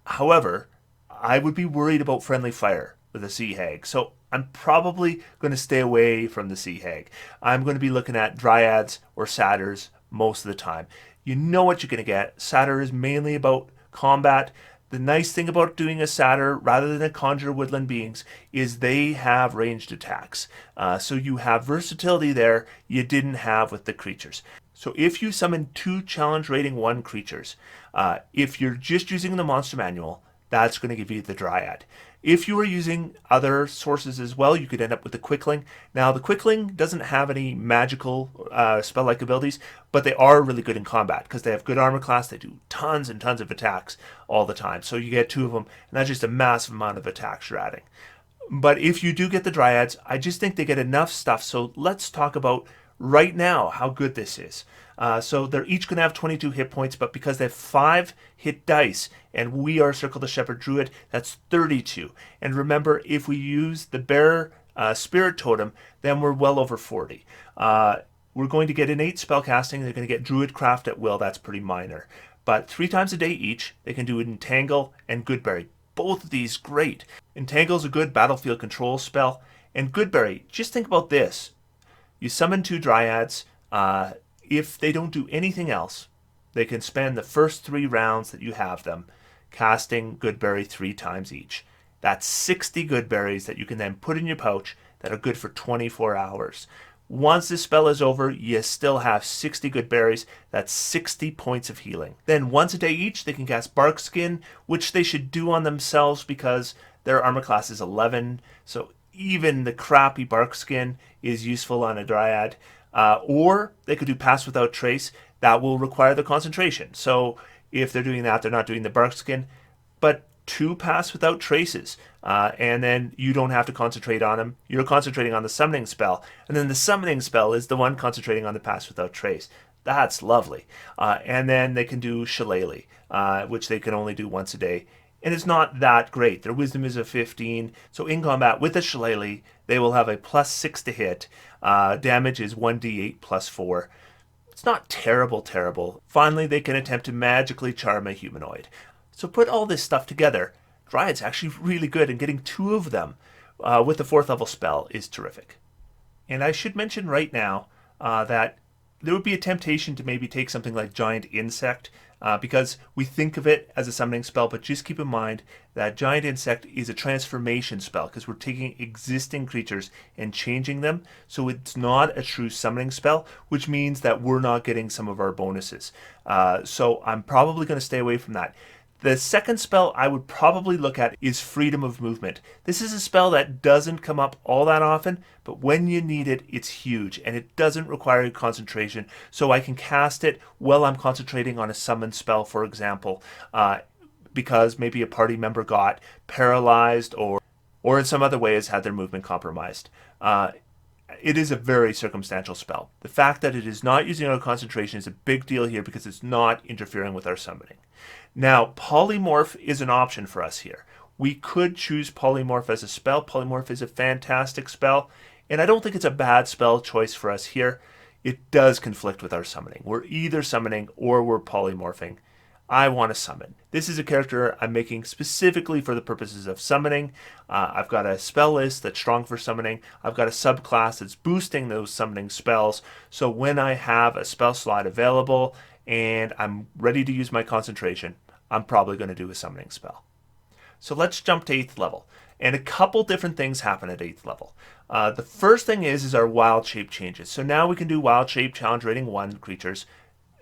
However, I would be worried about friendly fire with a Sea Hag, so I'm probably going to stay away from the Sea Hag. I'm going to be looking at Dryads or Satyrs most of the time. You know what you're going to get. Satyr is mainly about combat. The nice thing about doing a Satyr rather than a Conjure Woodland Beings is they have ranged attacks. So you have versatility there you didn't have with the creatures. So if you summon 2 challenge rating 1 creatures, if you're just using the monster manual, that's going to give you the Dryad. If you are using other sources as well, you could end up with the Quickling. Now, the Quickling doesn't have any magical spell-like abilities, but they are really good in combat because they have good armor class. They do tons and tons of attacks all the time. So you get 2 of them, and that's just a massive amount of attacks you're adding. But if you do get the Dryads, I just think they get enough stuff. So let's talk about right now how good this is. So they're each going to have 22 hit points, but because they have 5 hit dice, and we are Circle the Shepherd Druid, that's 32. And remember, if we use the Bear Spirit Totem, then we're well over 40. We're going to get innate spellcasting. They're going to get Druid Craft at will. That's pretty minor. But 3 times a day each, they can do Entangle and Goodberry. Both of these great. Entangle is a good battlefield control spell. And Goodberry, just think about this. You summon 2 Dryads. If they don't do anything else, they can spend the first 3 rounds that you have them casting Goodberry 3 times each. That's 60 Goodberries that you can then put in your pouch that are good for 24 hours. Once this spell is over, you still have 60 Goodberries. That's 60 points of healing. Then once a day each, they can cast Bark Skin, which they should do on themselves because their armor class is 11. So even the crappy Bark Skin is useful on a Dryad. Or they could do Pass Without Trace. That will require the concentration. So if they're doing that, they're not doing the Bark Skin. But 2 Pass Without Traces. And then you don't have to concentrate on them. You're concentrating on the summoning spell. And then the summoning spell is the one concentrating on the Pass Without Trace. That's lovely. And then they can do Shillelagh, which they can only do once a day. And it's not that great. Their wisdom is a 15. So in combat with the Shillelagh, they will have a +6 to hit. Damage is 1d8 +4. It's not terrible. Finally, they can attempt to magically charm a humanoid. So put all this stuff together. Dryad's actually really good, and getting 2 of them with the 4th level spell is terrific. And I should mention right now that there would be a temptation to maybe take something like Giant Insect, because we think of it as a summoning spell, but just keep in mind that Giant Insect is a transformation spell because we're taking existing creatures and changing them, so it's not a true summoning spell, which means that we're not getting some of our bonuses. So I'm probably going to stay away from that. The second spell I would probably look at is Freedom of Movement. This is a spell that doesn't come up all that often, but when you need it, it's huge, and it doesn't require concentration, so I can cast it while I'm concentrating on a summon spell, for example, because maybe a party member got paralyzed or in some other way has had their movement compromised. It is a very circumstantial spell. The fact that it is not using our concentration is a big deal here because it's not interfering with our summoning. Now, Polymorph is an option for us here. We could choose Polymorph as a spell. Polymorph is a fantastic spell, and I don't think it's a bad spell choice for us here. It does conflict with our summoning. We're either summoning or we're polymorphing. I want to summon. This is a character I'm making specifically for the purposes of summoning. I've got a spell list that's strong for summoning. I've got a subclass that's boosting those summoning spells. So when I have a spell slot available and I'm ready to use my concentration, I'm probably going to do a summoning spell. So let's jump to 8th level. And a couple different things happen at 8th level. The first thing is our wild shape changes. So now we can do wild shape challenge rating 1 creatures.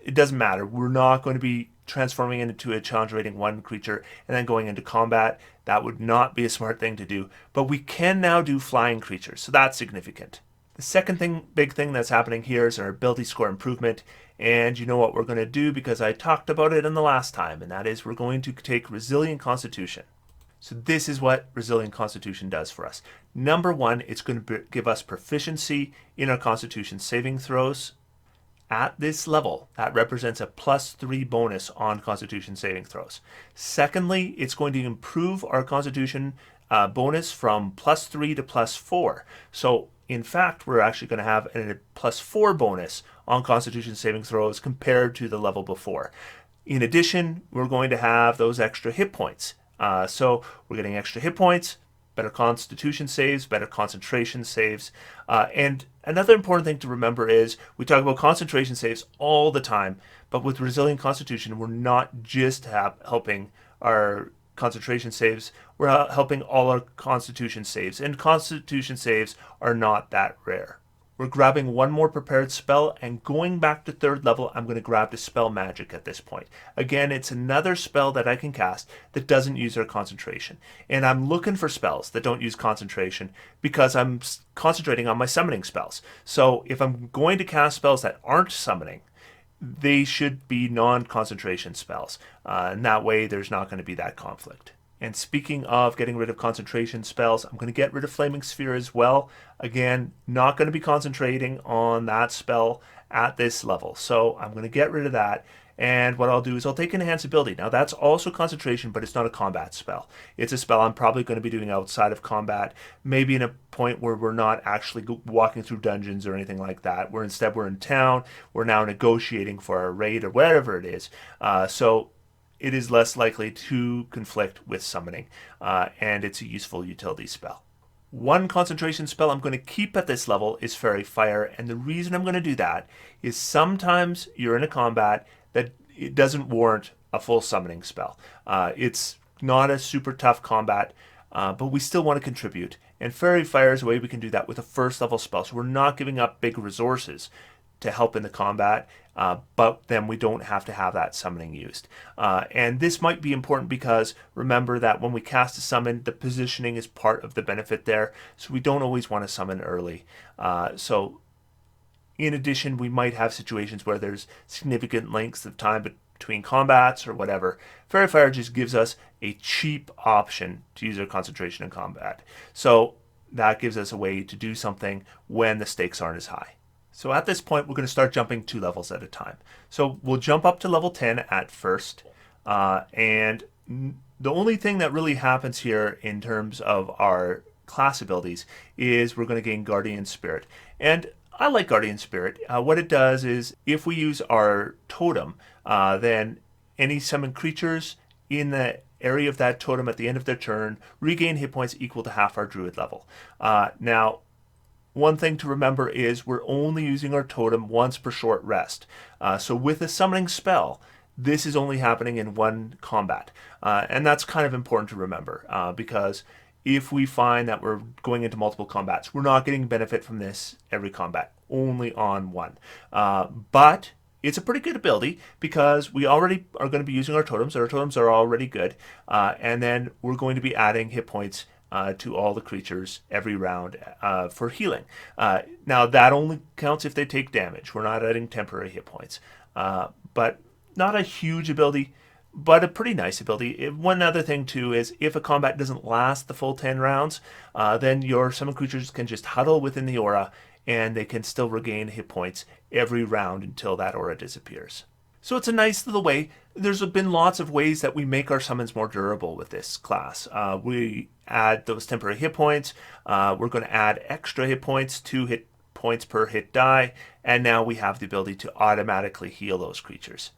It doesn't matter. We're not going to be transforming into a challenge rating 1 creature and then going into combat. That would not be a smart thing to do. But we can now do flying creatures, so that's significant. The second big thing that's happening here is our ability score improvement. And you know what we're going to do because I talked about it in the last time, and that is we're going to take Resilient Constitution. So this is what Resilient Constitution does for us. Number 1, it's going to give us proficiency in our Constitution saving throws. At this level, that represents a +3 bonus on Constitution saving throws. Secondly, it's going to improve our Constitution bonus from +3 to +4. So in fact, we're actually going to have a +4 bonus on Constitution saving throws compared to the level before. In addition, we're going to have those extra hit points. So we're getting extra hit points, better Constitution saves, better concentration saves. And another important thing to remember is we talk about concentration saves all the time, but with Resilient Constitution, we're not just helping our concentration saves, we're helping all our Constitution saves, and Constitution saves are not that rare. We're grabbing one more prepared spell, and going back to 3rd level, I'm going to grab Dispel Magic at this point. Again, it's another spell that I can cast that doesn't use our concentration. And I'm looking for spells that don't use concentration because I'm concentrating on my summoning spells. So if I'm going to cast spells that aren't summoning, they should be non-concentration spells. And that way, there's not going to be that conflict. And speaking of getting rid of concentration spells, I'm going to get rid of Flaming Sphere as well. Again, not going to be concentrating on that spell at this level. So I'm going to get rid of that. And what I'll do is I'll take Enhance Ability. Now that's also concentration, but it's not a combat spell. It's a spell I'm probably going to be doing outside of combat, maybe in a point where we're not actually walking through dungeons or anything like that. Where instead we're in town, we're now negotiating for our raid or whatever it is. So it is less likely to conflict with summoning, and it's a useful utility spell. One concentration spell I'm going to keep at this level is Fairy Fire, and the reason I'm going to do that is sometimes you're in a combat that it doesn't warrant a full summoning spell. It's not a super tough combat, but we still want to contribute, and Fairy Fire is a way we can do that with a first level spell, so we're not giving up big resources to help in the combat, but then we don't have to have that summoning used. And this might be important because remember that when we cast a summon, the positioning is part of the benefit there, so we don't always want to summon early. So in addition, we might have situations where there's significant lengths of time between combats or whatever. Fairy Fire just gives us a cheap option to use our concentration in combat. So that gives us a way to do something when the stakes aren't as high. So at this point, we're going to start jumping 2 levels at a time. So we'll jump up to level 10 at first. And the only thing that really happens here in terms of our class abilities is we're going to gain Guardian Spirit. And I like Guardian Spirit. What it does is if we use our totem, then any summoned creatures in the area of that totem at the end of their turn regain hit points equal to half our Druid level. Now, one thing to remember is we're only using our totem once per short rest. So with a summoning spell, this is only happening in one combat. And that's kind of important to remember because if we find that we're going into multiple combats, we're not getting benefit from this every combat, only on one. But it's a pretty good ability because we already are going to be using our totems. Our totems are already good. And then we're going to be adding hit points to all the creatures every round for healing. Now that only counts if they take damage. We're not adding temporary hit points. But not a huge ability, but a pretty nice ability. One other thing too is if a combat doesn't last the full 10 rounds, then your summon creatures can just huddle within the aura and they can still regain hit points every round until that aura disappears. So it's a nice little way. There's been lots of ways that we make our summons more durable with this class. We add those temporary hit points. We're going to add extra hit points, 2 hit points per hit die, and now we have the ability to automatically heal those creatures.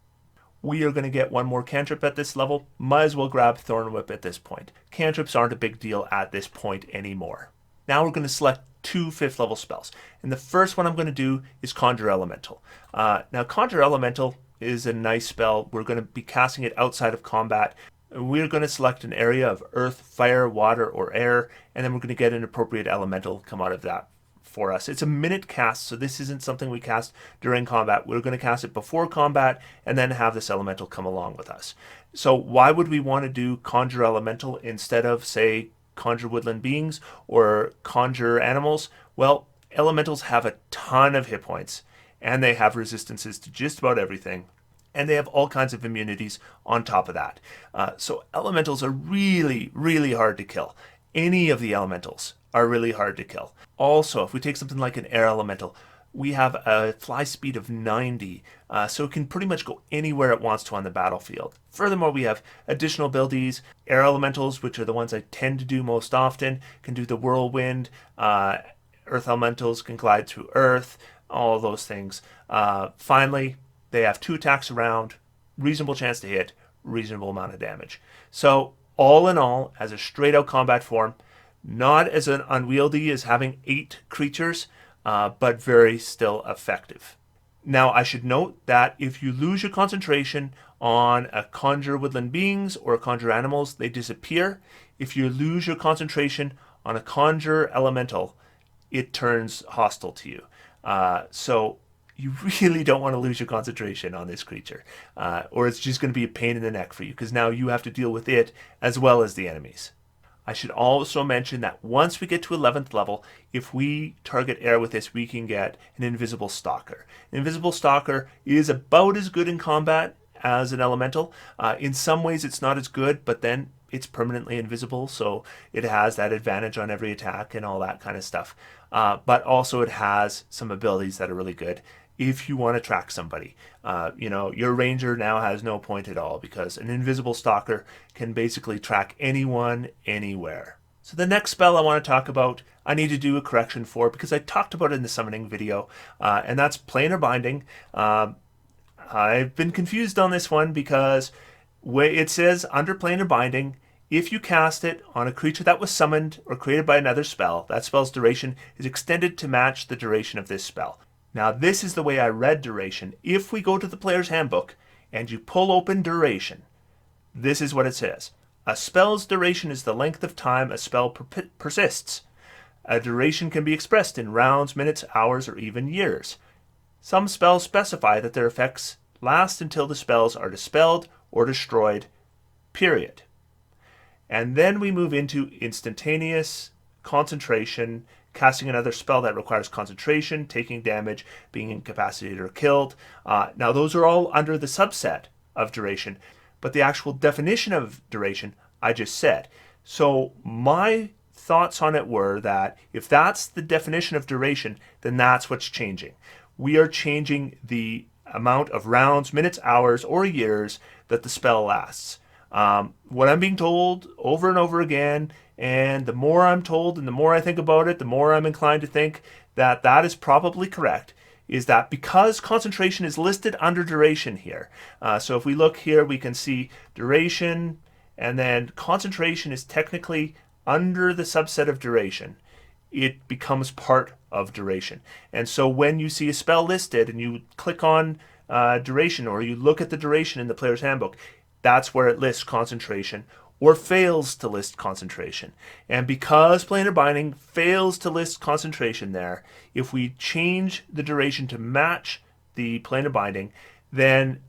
We are going to get one more cantrip at this level. Might as well grab Thorn Whip at this point. Cantrips aren't a big deal at this point anymore. Now we're going to select 2 5th level spells. And the first one I'm going to do is Conjure Elemental. Now Conjure Elemental is a nice spell. We're going to be casting it outside of combat. We're going to select an area of earth, fire, water, or air, and then we're going to get an appropriate elemental come out of that for us. It's a minute cast, so this isn't something we cast during combat. We're going to cast it before combat and then have this elemental come along with us. So why would we want to do Conjure Elemental instead of, say, Conjure Woodland Beings or Conjure Animals? Well, elementals have a ton of hit points, and they have resistances to just about everything, and they have all kinds of immunities on top of that. So elementals are really, really hard to kill. Any of the elementals are really hard to kill. Also, if we take something like an air elemental, we have a fly speed of 90, so it can pretty much go anywhere it wants to on the battlefield. Furthermore, we have additional abilities. Air elementals, which are the ones I tend to do most often, can do the whirlwind. Earth elementals can glide through earth, all those things. Finally, they have 2 attacks around, reasonable chance to hit, reasonable amount of damage. So all in all, as a straight out combat form, not as unwieldy as having 8 creatures, but very still effective. Now I should note that if you lose your concentration on a Conjure Woodland Beings or a Conjure Animals, they disappear. If you lose your concentration on a Conjure Elemental, it turns hostile to you. So you really don't want to lose your concentration on this creature, or it's just going to be a pain in the neck for you, because now you have to deal with it as well as the enemies. I should also mention that once we get to 11th level, if we target air with this, we can get an Invisible Stalker. An Invisible Stalker is about as good in combat as an elemental. In some ways it's not as good, but then it's permanently invisible, so it has that advantage on every attack and all that kind of stuff. But also it has some abilities that are really good if you want to track somebody. Your ranger now has no point at all because an invisible stalker can basically track anyone, anywhere. So the next spell I want to talk about, I need to do a correction for because I talked about it in the summoning video, and that's Planar Binding. I've been confused on this one because it says under Planar Binding, if you cast it on a creature that was summoned or created by another spell, that spell's duration is extended to match the duration of this spell. Now this is the way I read duration. If we go to the player's handbook and you pull open duration, this is what it says. A spell's duration is the length of time a spell persists. A duration can be expressed in rounds, minutes, hours, or even years. Some spells specify that their effects last until the spells are dispelled or destroyed, period. And then we move into instantaneous, concentration, casting another spell that requires concentration, taking damage, being incapacitated or killed. Now those are all under the subset of duration, but the actual definition of duration I just said. So my thoughts on it were that if that's the definition of duration, then that's what's changing. We are changing the amount of rounds, minutes, hours, or years that the spell lasts. What I'm being told over and over again, and the more I'm told and the more I think about it, the more I'm inclined to think that that is probably correct, is that because concentration is listed under duration here. So if we look here, we can see duration, and then concentration is technically under the subset of duration. It becomes part of duration. And so when you see a spell listed and you click on duration, or you look at the duration in the player's handbook, that's where it lists concentration or fails to list concentration. And because Planar Binding fails to list concentration there, if we change the duration to match the Planar Binding, then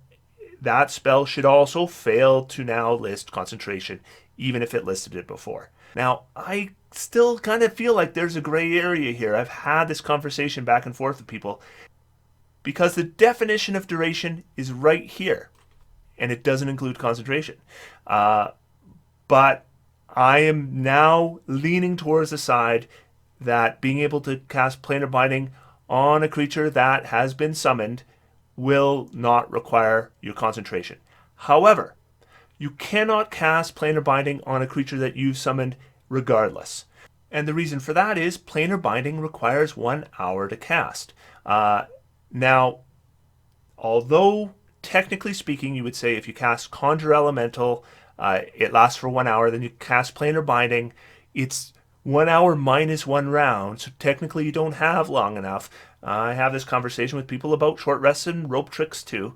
that spell should also fail to now list concentration, even if it listed it before. Now, I still kind of feel like there's a gray area here. I've had this conversation back and forth with people because the definition of duration is right here, and it doesn't include concentration. But I am now leaning towards the side that being able to cast Planar Binding on a creature that has been summoned will not require your concentration. However, you cannot cast Planar Binding on a creature that you've summoned regardless. And the reason for that is Planar Binding requires 1 hour to cast. Now, although technically speaking, you would say if you cast Conjure Elemental, it lasts for 1 hour, then you cast Planar Binding, it's 1 hour minus 1 round, so technically you don't have long enough. I have this conversation with people about short rests and rope tricks too.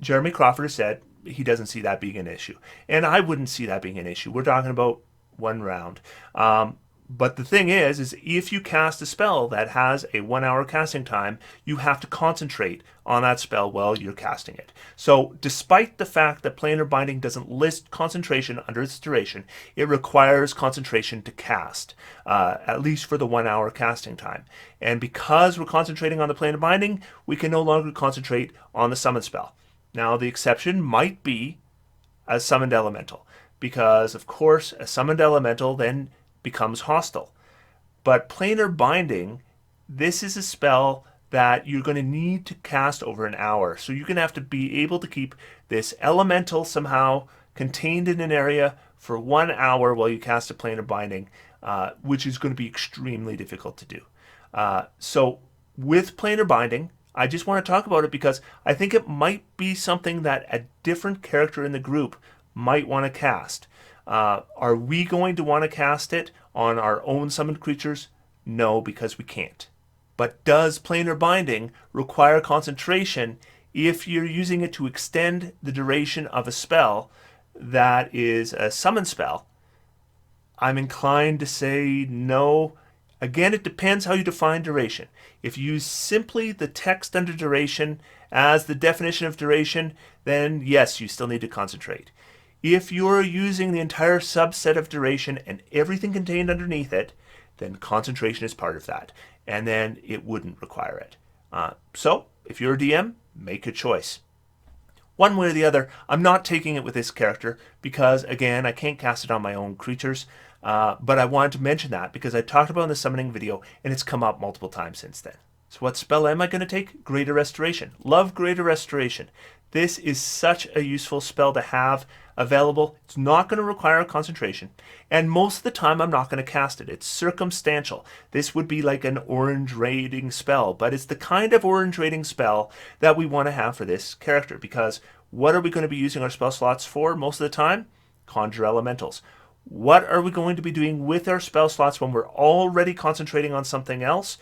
Jeremy Crawford has said he doesn't see that being an issue. And I wouldn't see that being an issue. We're talking about 1 round. But the thing is if you cast a spell that has a 1 hour casting time, you have to concentrate on that spell while you're casting it. So despite the fact that Planar Binding doesn't list concentration under its duration, it requires concentration to cast, at least for the 1 hour casting time. And because we're concentrating on the Planar Binding, we can no longer concentrate on the summon spell. Now the exception might be a summoned elemental, because of course a summoned elemental then becomes hostile. But Planar Binding, this is a spell that you're going to need to cast over an hour. So you're going to have to be able to keep this elemental somehow contained in an area for 1 hour while you cast a Planar Binding, which is going to be extremely difficult to do. So with Planar Binding, I just want to talk about it because I think it might be something that a different character in the group might want to cast. Are we going to want to cast it on our own summoned creatures? No, because we can't. But does Planar Binding require concentration if you're using it to extend the duration of a spell that is a summon spell? I'm inclined to say no. Again, it depends how you define duration. If you use simply the text under duration as the definition of duration, then yes, you still need to concentrate. If you're using the entire subset of duration and everything contained underneath it, then concentration is part of that, and then it wouldn't require it. So, if you're a DM, make a choice. One way or the other, I'm not taking it with this character because, again, I can't cast it on my own creatures. But I wanted to mention that because I talked about it in the summoning video and it's come up multiple times since then. So what spell am I going to take? Greater Restoration. Love Greater Restoration. This is such a useful spell to have available. It's not going to require concentration. And most of the time I'm not going to cast it. It's circumstantial. This would be like an orange raiding spell, but it's the kind of orange raiding spell that we want to have for this character because what are we going to be using our spell slots for most of the time? Conjure elementals. What are we going to be doing with our spell slots when we're already concentrating on something else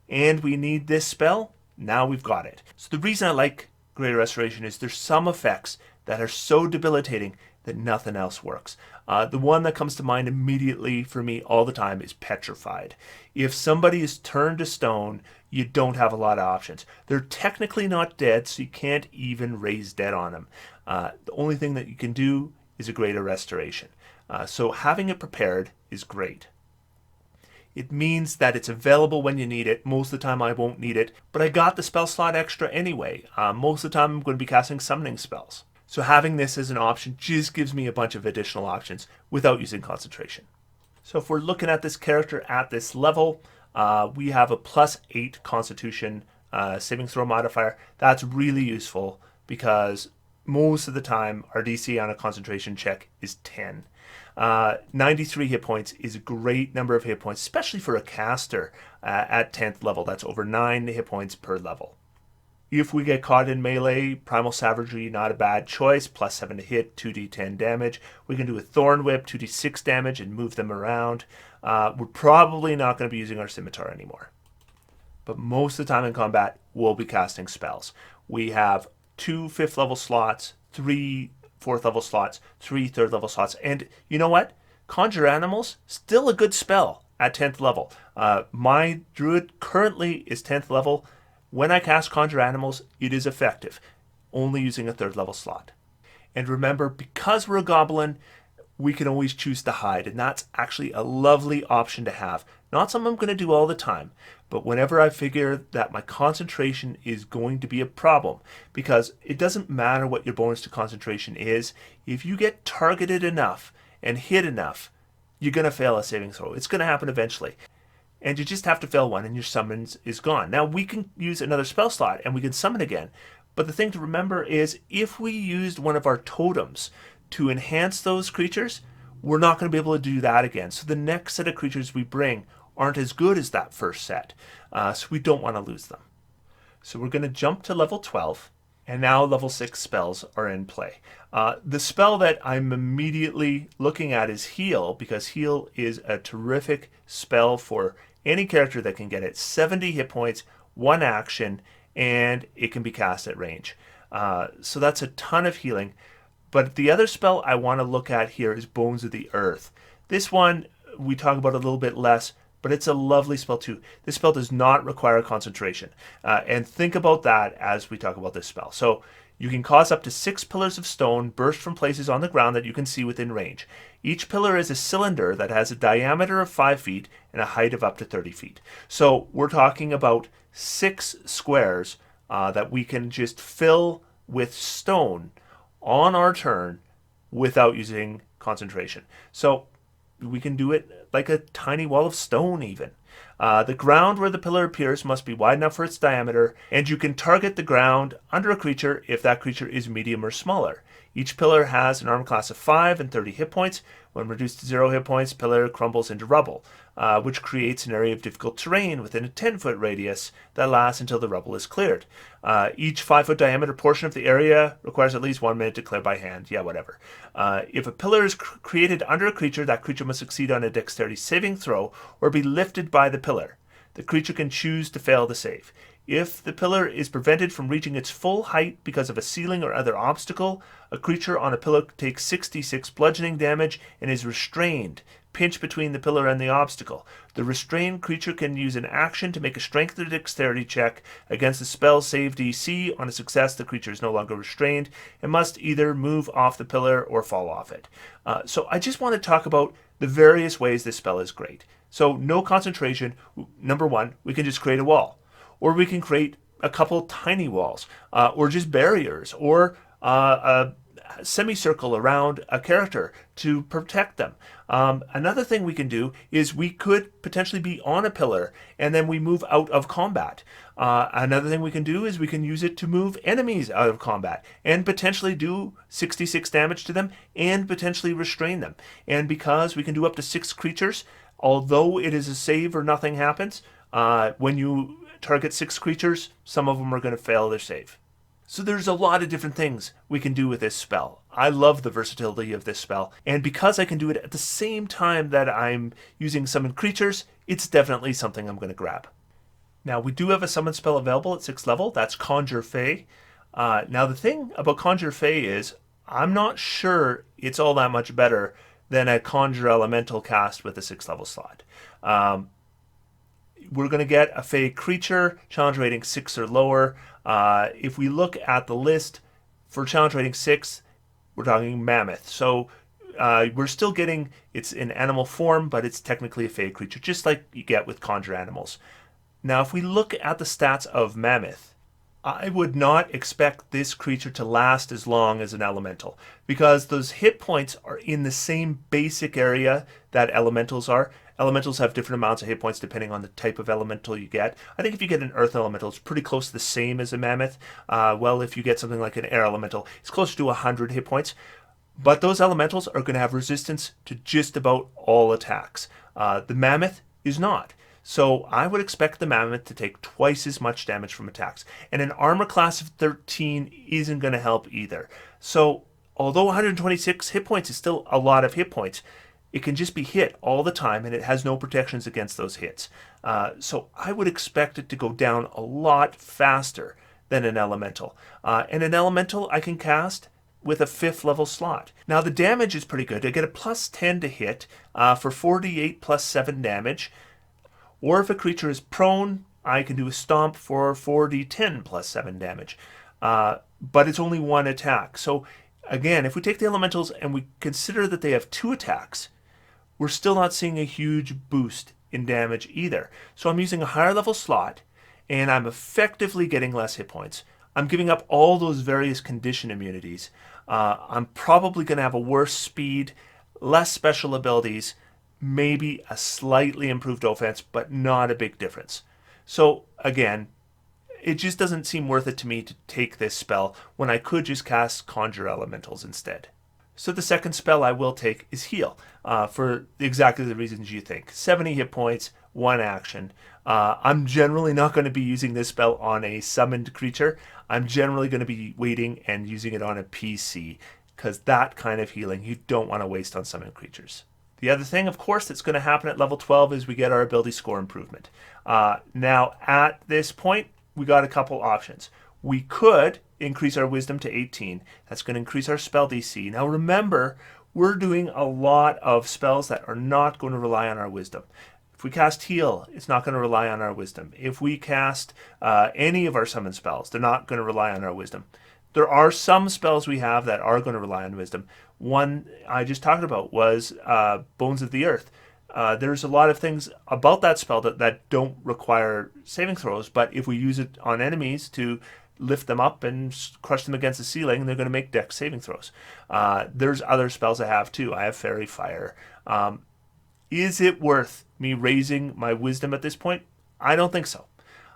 and we need this spell? Now we've got it. So the reason I like Greater Restoration is there's some effects that are so debilitating that nothing else works. The one that comes to mind immediately for me all the time is Petrified. If somebody is turned to stone, you don't have a lot of options. They're technically not dead, so you can't even raise dead on them. The only thing that you can do is a Greater Restoration. So having it prepared is great. It means that it's available when you need it. Most of the time I won't need it, but I got the spell slot extra anyway. Most of the time I'm going to be casting summoning spells. So having this as an option just gives me a bunch of additional options without using concentration. So if we're looking at this character at this level, we have a +8 Constitution saving throw modifier. That's really useful because most of the time our DC on a concentration check is 10. 93 hit points is a great number of hit points, especially for a caster at 10th level. That's over 9 hit points per level. If we get caught in melee, Primal Savagery, not a bad choice. +7 to hit, 2d10 damage. We can do a Thorn Whip, 2d6 damage, and move them around. We're probably not going to be using our Scimitar anymore. But most of the time in combat, we'll be casting spells. We have 2 5th level slots, 3 4th level slots, 3 3rd level slots. And you know what? Conjure Animals, still a good spell at 10th level. My Druid currently is 10th level. When I cast Conjure Animals, it is effective, only using a 3rd level slot. And remember, because we're a Goblin, we can always choose to hide, and that's actually a lovely option to have. Not something I'm going to do all the time, but whenever I figure that my concentration is going to be a problem, because it doesn't matter what your bonus to concentration is, if you get targeted enough and hit enough, you're going to fail a saving throw. It's going to happen eventually. And you just have to fail one and your summons is gone. Now we can use another spell slot and we can summon again. But the thing to remember is if we used one of our totems to enhance those creatures, we're not going to be able to do that again. So the next set of creatures we bring aren't as good as that first set. So we don't want to lose them. So we're going to jump to level 12. And now level 6 spells are in play. The spell that I'm immediately looking at is Heal, because Heal is a terrific spell for any character that can get it. 70 hit points, 1 action, and it can be cast at range. So that's a ton of healing. But the other spell I want to look at here is Bones of the Earth. This one we talk about a little bit less, but it's a lovely spell too. This spell does not require concentration. And think about that as we talk about this spell. So you can cause up to 6 pillars of stone burst from places on the ground that you can see within range. Each pillar is a cylinder that has a diameter of 5 feet and a height of up to 30 feet. So we're talking about 6 squares that we can just fill with stone on our turn without using concentration. So we can do it like a tiny wall of stone even. The ground where the pillar appears must be wide enough for its diameter, and you can target the ground under a creature if that creature is medium or smaller. Each pillar has an armor class of 5 and 30 hit points. When reduced to 0 hit points, pillar crumbles into rubble, which creates an area of difficult terrain within a 10-foot radius that lasts until the rubble is cleared. Each 5-foot diameter portion of the area requires at least 1 minute to clear by hand. Yeah, whatever. If a pillar is created under a creature, that creature must succeed on a dexterity saving throw or be lifted by the pillar. The creature can choose to fail the save. If the pillar is prevented from reaching its full height because of a ceiling or other obstacle, a creature on a pillar takes 66 bludgeoning damage and is restrained, pinched between the pillar and the obstacle. The restrained creature can use an action to make a strength or dexterity check against the spell save DC. On a success, the creature is no longer restrained and must either move off the pillar or fall off it. So I just want to talk about the various ways this spell is great. So no concentration. Number 1, we can just create a wall. Or we can create a couple tiny walls, or just barriers, or a semicircle around a character to protect them. Another thing we can do is we could potentially be on a pillar and then we move out of combat. Another thing we can do is we can use it to move enemies out of combat and potentially do 66 damage to them and potentially restrain them. And because we can do up to 6 creatures, although it is a save or nothing happens, when you target 6 creatures, some of them are going to fail their save. So there's a lot of different things we can do with this spell. I love the versatility of this spell, and because I can do it at the same time that I'm using summon creatures, it's definitely something I'm going to grab. Now, we do have a summon spell available at 6th level. That's Conjure Fey. Now, the thing about Conjure Fey is I'm not sure it's all that much better than a Conjure Elemental cast with a 6th level slot. We're going to get a Fey creature, challenge rating 6 or lower. If we look at the list for challenge rating 6, we're talking Mammoth. So we're still getting, it's in animal form, but it's technically a Fey creature, just like you get with Conjure Animals. Now, if we look at the stats of Mammoth, I would not expect this creature to last as long as an elemental because those hit points are in the same basic area that elementals are. Elementals have different amounts of hit points depending on the type of elemental you get. I think if you get an earth elemental, it's pretty close to the same as a mammoth. Well, if you get something like an air elemental, it's closer to 100 hit points. But those elementals are going to have resistance to just about all attacks. The mammoth is not. So I would expect the mammoth to take twice as much damage from attacks. And an armor class of 13 isn't going to help either. So although 126 hit points is still a lot of hit points, it can just be hit all the time and it has no protections against those hits. So I would expect it to go down a lot faster than an elemental. And an elemental I can cast with a 5th level slot. Now the damage is pretty good. I get a plus 10 to hit for 48 plus 7 damage. Or if a creature is prone, I can do a stomp for 4d10 plus 7 damage. But it's only one attack. So again, if we take the elementals and we consider that they have 2 attacks, we're still not seeing a huge boost in damage either. So I'm using a higher level slot and I'm effectively getting less hit points. I'm giving up all those various condition immunities. I'm probably going to have a worse speed, less special abilities, maybe a slightly improved offense, but not a big difference. So again, it just doesn't seem worth it to me to take this spell when I could just cast Conjure Elementals instead. So the second spell I will take is Heal, for exactly the reasons you think. 70 hit points, 1 action. I'm generally not going to be using this spell on a summoned creature. I'm generally going to be waiting and using it on a PC, because that kind of healing you don't want to waste on summoned creatures. The other thing, of course, that's going to happen at level 12 is we get our ability score improvement. Now, at this point, we got a couple options. We could increase our wisdom to 18. That's going to increase our spell DC. Now, remember, we're doing a lot of spells that are not going to rely on our wisdom. If we cast Heal, it's not going to rely on our wisdom. If we cast any of our summon spells, they're not going to rely on our wisdom. There are some spells we have that are going to rely on wisdom. One I just talked about was Bones of the Earth. There's a lot of things about that spell that don't require saving throws, but if we use it on enemies to lift them up and crush them against the ceiling, they're going to make dex saving throws. There's other spells I have too. I have Fairy Fire. Is it worth me raising my wisdom at this point? I don't think so.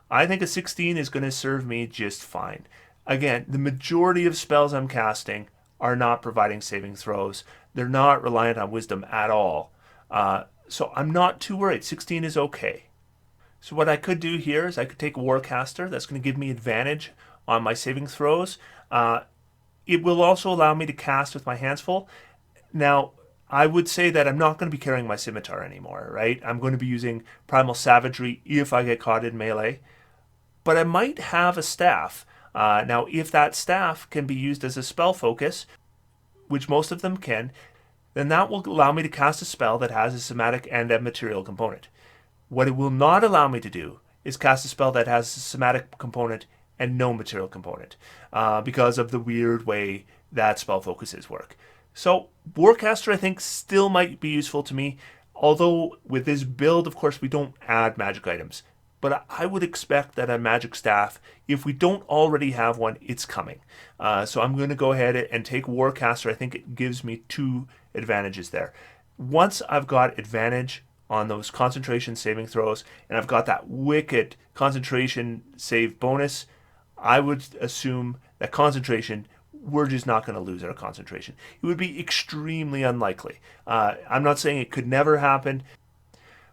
I think a 16 is going to serve me just fine. Again, the majority of spells I'm casting are not providing saving throws. They're not reliant on wisdom at all. So I'm not too worried. 16 is okay. So what I could do here is I could take Warcaster. That's going to give me advantage on my saving throws. It will also allow me to cast with my hands full. Now, I would say that I'm not going to be carrying my Scimitar anymore, right? I'm going to be using Primal Savagery if I get caught in melee. But I might have a staff. Now, if that staff can be used as a spell focus, which most of them can, then that will allow me to cast a spell that has a somatic and a material component. What it will not allow me to do is cast a spell that has a somatic component and no material component, because of the weird way that spell focuses work. So Warcaster, I think, still might be useful to me, although with this build, of course, we don't add magic items. but I would expect that a magic staff, if we don't already have one, it's coming. So I'm going to go ahead and take Warcaster. I think it gives me 2 advantages there. Once I've got advantage on those concentration saving throws, and I've got that wicked concentration save bonus, I would assume that concentration, we're just not going to lose our concentration. It would be extremely unlikely. I'm not saying it could never happen,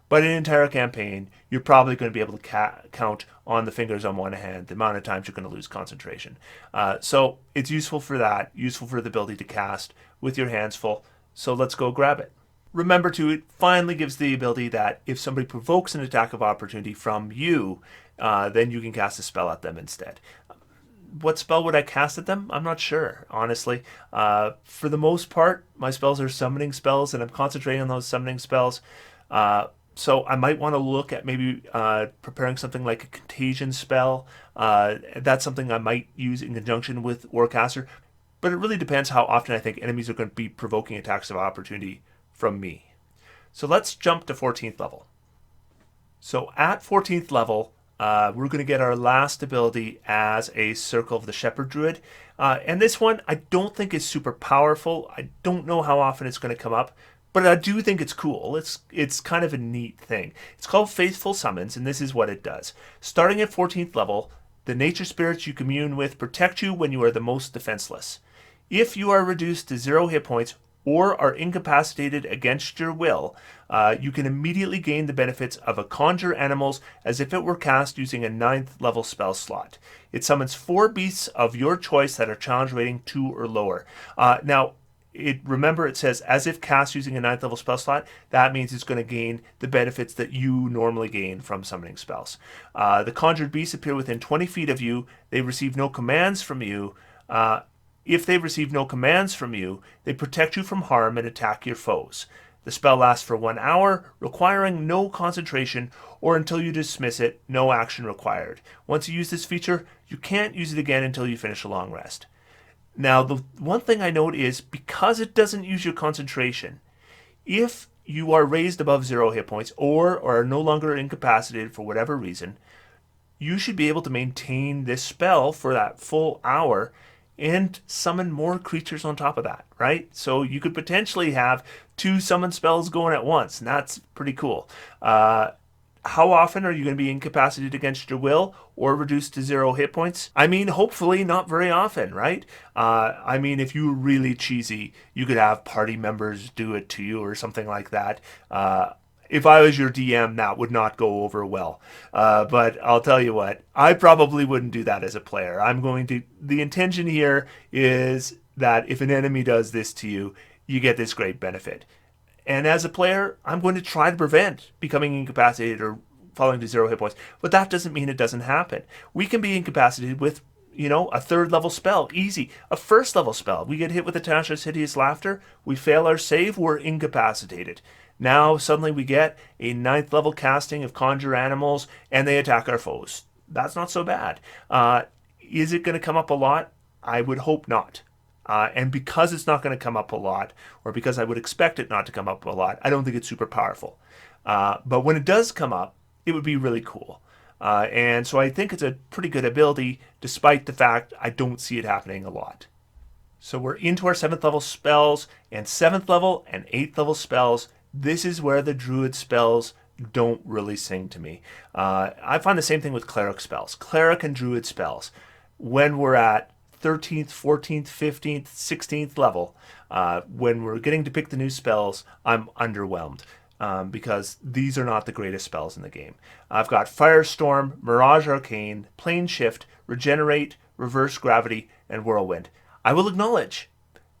but in an entire campaign, you're probably going to be able to count on the fingers on one hand the amount of times you're going to lose concentration. So it's useful for that, useful for the ability to cast with your hands full. So let's go grab it. Remember too, it finally gives the ability that if somebody provokes an attack of opportunity from you, then you can cast a spell at them instead. What spell would I cast at them? I'm not sure, honestly. For the most part, my spells are summoning spells, and I'm concentrating on those summoning spells. So I might want to look at maybe preparing something like a contagion spell. That's something I might use in conjunction with Warcaster. But it really depends how often I think enemies are going to be provoking attacks of opportunity from me. So let's jump to 14th level. So at 14th level, we're going to get our last ability as a Circle of the Shepard Druid. And this one I don't think is super powerful. I don't know how often it's going to come up, but I do think it's cool. It's kind of a neat thing. It's called Faithful Summons, and this is what it does. Starting at 14th level, the nature spirits you commune with protect you when you are the most defenseless. If you are reduced to 0 hit points or are incapacitated against your will, you can immediately gain the benefits of a Conjure Animals as if it were cast using a 9th level spell slot. It summons 4 beasts of your choice that are challenge rating 2 or lower. Now, remember it says as if cast using a 9th level spell slot. That means it's going to gain the benefits that you normally gain from summoning spells. The conjured beasts appear within 20 feet of you. They receive no commands from you. If they receive no commands from you, they protect you from harm and attack your foes. The spell lasts for 1 hour, requiring no concentration, or until you dismiss it, no action required. Once you use this feature, you can't use it again until you finish a long rest. Now, the one thing I note is, because it doesn't use your concentration, if you are raised above 0 hit points or are no longer incapacitated for whatever reason, you should be able to maintain this spell for that full hour and summon more creatures on top of that, right? So you could potentially have 2 summon spells going at once, and that's pretty cool. How often are you going to be incapacitated against your will or reduced to 0 hit points? I mean, hopefully not very often, right? I mean, if you were really cheesy, you could have party members do it to you or something like that. If I was your DM, that would not go over well. But I'll tell you what, I probably wouldn't do that as a player. The intention here is that if an enemy does this to you, you get this great benefit. And as a player, I'm going to try to prevent becoming incapacitated or falling to 0 hit points. But that doesn't mean it doesn't happen. We can be incapacitated with, a 3rd level spell, easy. A 1st level spell, we get hit with Natasha's Hideous Laughter, we fail our save, we're incapacitated. Now, suddenly we get a 9th level casting of Conjure Animals, and they attack our foes. That's not so bad. Is it going to come up a lot? I would hope not. And because it's not going to come up a lot, or because I would expect it not to come up a lot, I don't think it's super powerful. But when it does come up, it would be really cool. And so I think it's a pretty good ability, despite the fact I don't see it happening a lot. So we're into our 7th level spells, and 7th level and 8th level spells. This is where the Druid spells don't really sing to me. I find the same thing with Cleric spells. Cleric and Druid spells, when we're at 13th, 14th, 15th, 16th level, when we're getting to pick the new spells, I'm underwhelmed. Because these are not the greatest spells in the game. I've got Firestorm, Mirage Arcane, Plane Shift, Regenerate, Reverse Gravity, and Whirlwind. I will acknowledge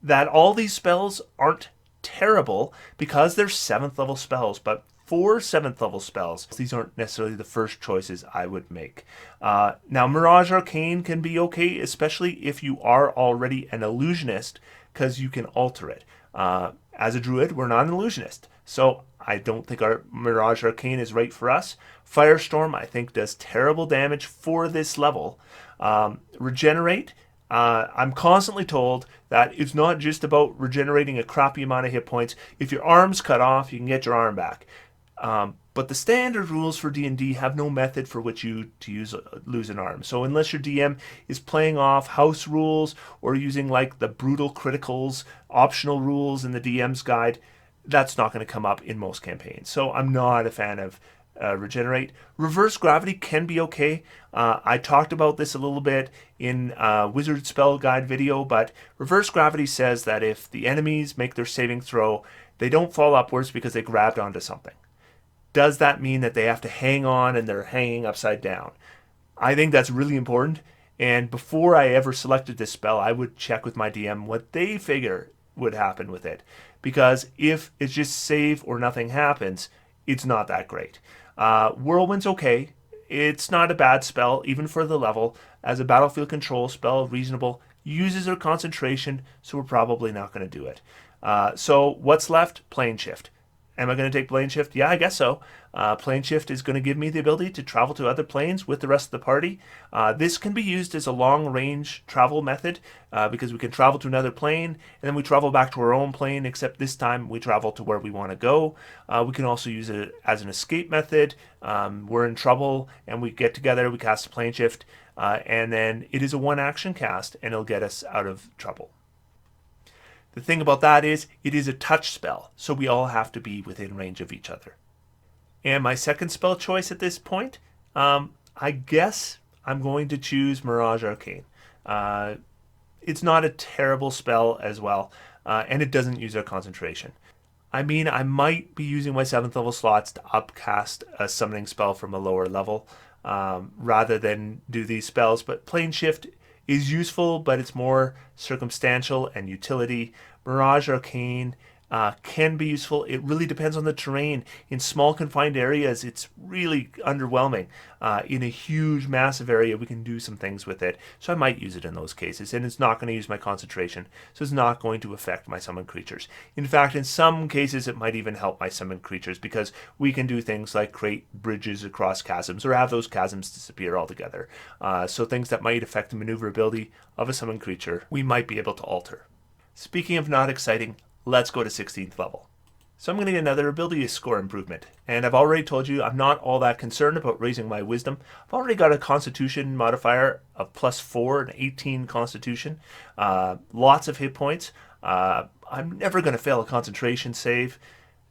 that all these spells aren't terrible because they're 7th level spells, but for 7th level spells, these aren't necessarily the first choices I would make. Now, Mirage Arcane can be okay, especially if you are already an illusionist, because you can alter it. As a druid, we're not an illusionist, so I don't think our Mirage Arcane is right for us. Firestorm, I think, does terrible damage for this level. Regenerate, I'm constantly told that it's not just about regenerating a crappy amount of hit points. If your arm's cut off, you can get your arm back. But the standard rules for D&D have no method for which you to lose an arm. So unless your DM is playing off house rules or using like the brutal criticals optional rules in the DM's guide, that's not going to come up in most campaigns. So I'm not a fan of regenerate. Reverse gravity can be okay. I talked about this a little bit in Wizard Spell Guide video, but reverse gravity says that if the enemies make their saving throw, they don't fall upwards because they grabbed onto something. Does that mean that they have to hang on and they're hanging upside down? I think that's really important. And before I ever selected this spell, I would check with my DM what they figure would happen with it. Because if it's just save or nothing happens, it's not that great. Whirlwind's okay. It's not a bad spell, even for the level. As a battlefield control spell, reasonable. Uses our concentration, so we're probably not going to do it. So what's left? Plane shift. Am I going to take plane shift? Yeah, I guess so. Plane shift is going to give me the ability to travel to other planes with the rest of the party. This can be used as a long-range travel method because we can travel to another plane and then we travel back to our own plane, except this time we travel to where we want to go. We can also use it as an escape method. We're in trouble and we get together, we cast a plane shift, and then it is a one-action cast and it'll get us out of trouble. The thing about that is, it is a touch spell, so we all have to be within range of each other. And my second spell choice at this point, I guess I'm going to choose Mirage Arcane. It's not a terrible spell as well, and it doesn't use our concentration. I mean, I might be using my 7th level slots to upcast a summoning spell from a lower level, rather than do these spells, but Plane Shift is useful, but it's more circumstantial and utility. Mirage Arcane can be useful. It really depends on the terrain. In small confined areas, it's really underwhelming. In a huge, massive area, we can do some things with it. So I might use it in those cases, and it's not going to use my concentration, so it's not going to affect my summoned creatures. In fact, in some cases, it might even help my summoned creatures because we can do things like create bridges across chasms or have those chasms disappear altogether. So things that might affect the maneuverability of a summoned creature, we might be able to alter. Speaking of not exciting, let's go to 16th level. So I'm going to get another ability score improvement. And I've already told you I'm not all that concerned about raising my wisdom. I've already got a constitution modifier of +4 and 18 constitution. Lots of hit points. I'm never going to fail a concentration save.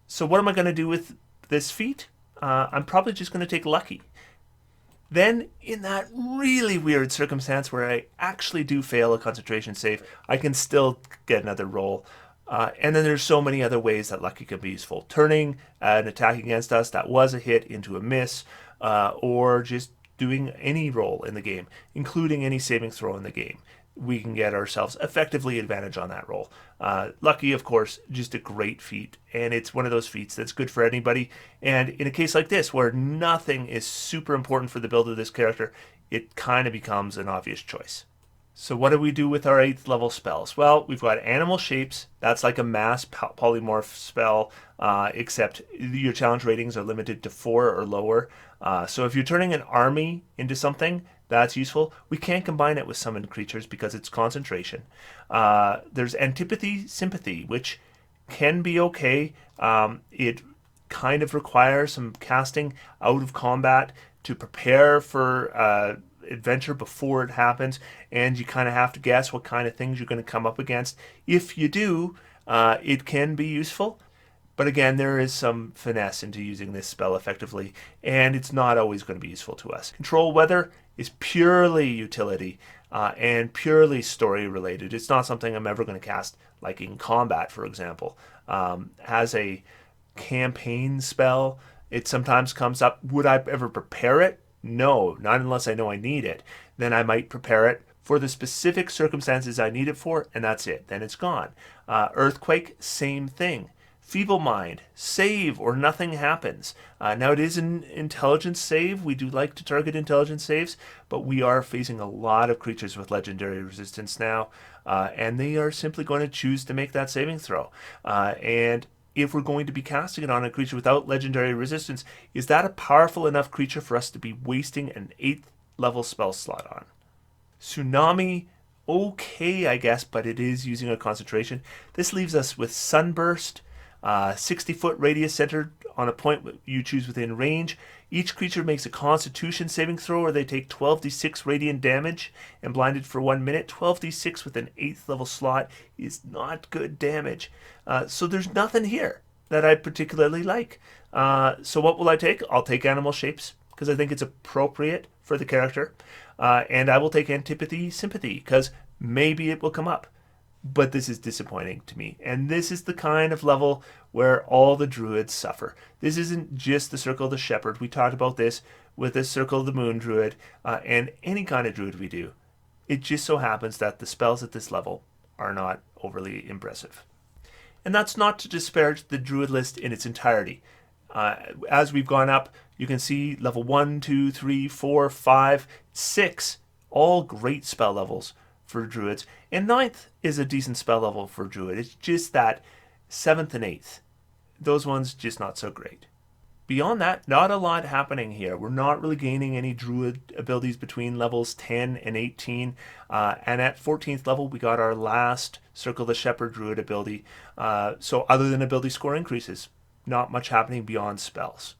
So what am I going to do with this feat? I'm probably just going to take lucky. Then, in that really weird circumstance where I actually do fail a concentration save, I can still get another roll. And then there's so many other ways that lucky can be useful. Turning an attack against us that was a hit into a miss, or just doing any roll in the game, including any saving throw in the game. We can get ourselves effectively advantage on that roll. Lucky, of course, just a great feat, and it's one of those feats that's good for anybody. And in a case like this, where nothing is super important for the build of this character, it kind of becomes an obvious choice. So what do we do with our 8th level spells? Well, we've got Animal Shapes. That's like a mass polymorph spell, except your challenge ratings are limited to 4 or lower. So if you're turning an army into something, that's useful. We can't combine it with summoned creatures because it's concentration. There's Antipathy, Sympathy, which can be okay. It kind of requires some casting out of combat to prepare for adventure before it happens, and you kind of have to guess what kind of things you're going to come up against. If you do, it can be useful. But again, there is some finesse into using this spell effectively, and it's not always going to be useful to us. Control Weather is purely utility and purely story related. It's not something I'm ever going to cast like in combat, for example. As a campaign spell, it sometimes comes up. Would I ever prepare it? No, not unless I know I need it. Then I might prepare it for the specific circumstances I need it for, and that's it. Then it's gone. Earthquake, same thing. Feeble Mind, save or nothing happens. Now it is an intelligence save. We do like to target intelligence saves, but we are facing a lot of creatures with legendary resistance now, and they are simply going to choose to make that saving throw. And if we're going to be casting it on a creature without legendary resistance, is that a powerful enough creature for us to be wasting an 8th level spell slot on? Tsunami, okay, I guess, but it is using a concentration. This leaves us with Sunburst, 60-foot radius centered on a point you choose within range. Each creature makes a Constitution saving throw, or they take 12d6 radiant damage, and blinded for 1 minute. 12d6 with an 8th level slot is not good damage. So there's nothing here that I particularly like. So what will I take? I'll take Animal Shapes, because I think it's appropriate for the character. And I will take Antipathy, Sympathy, because maybe it will come up. But this is disappointing to me. And this is the kind of level where all the druids suffer. This isn't just the Circle of the Shepherd. We talked about this with the Circle of the Moon Druid and any kind of druid we do. It just so happens that the spells at this level are not overly impressive. And that's not to disparage the druid list in its entirety. As we've gone up, you can see level 1, 2, 3, 4, 5, 6, all great spell levels for druids, and 9th is a decent spell level for druid. It's just that 7th and 8th, those ones just not so great. Beyond that, not a lot happening here. We're not really gaining any druid abilities between levels 10 and 18, and at 14th level we got our last Circle of the Shepherd druid ability. So other than ability score increases, not much happening beyond spells.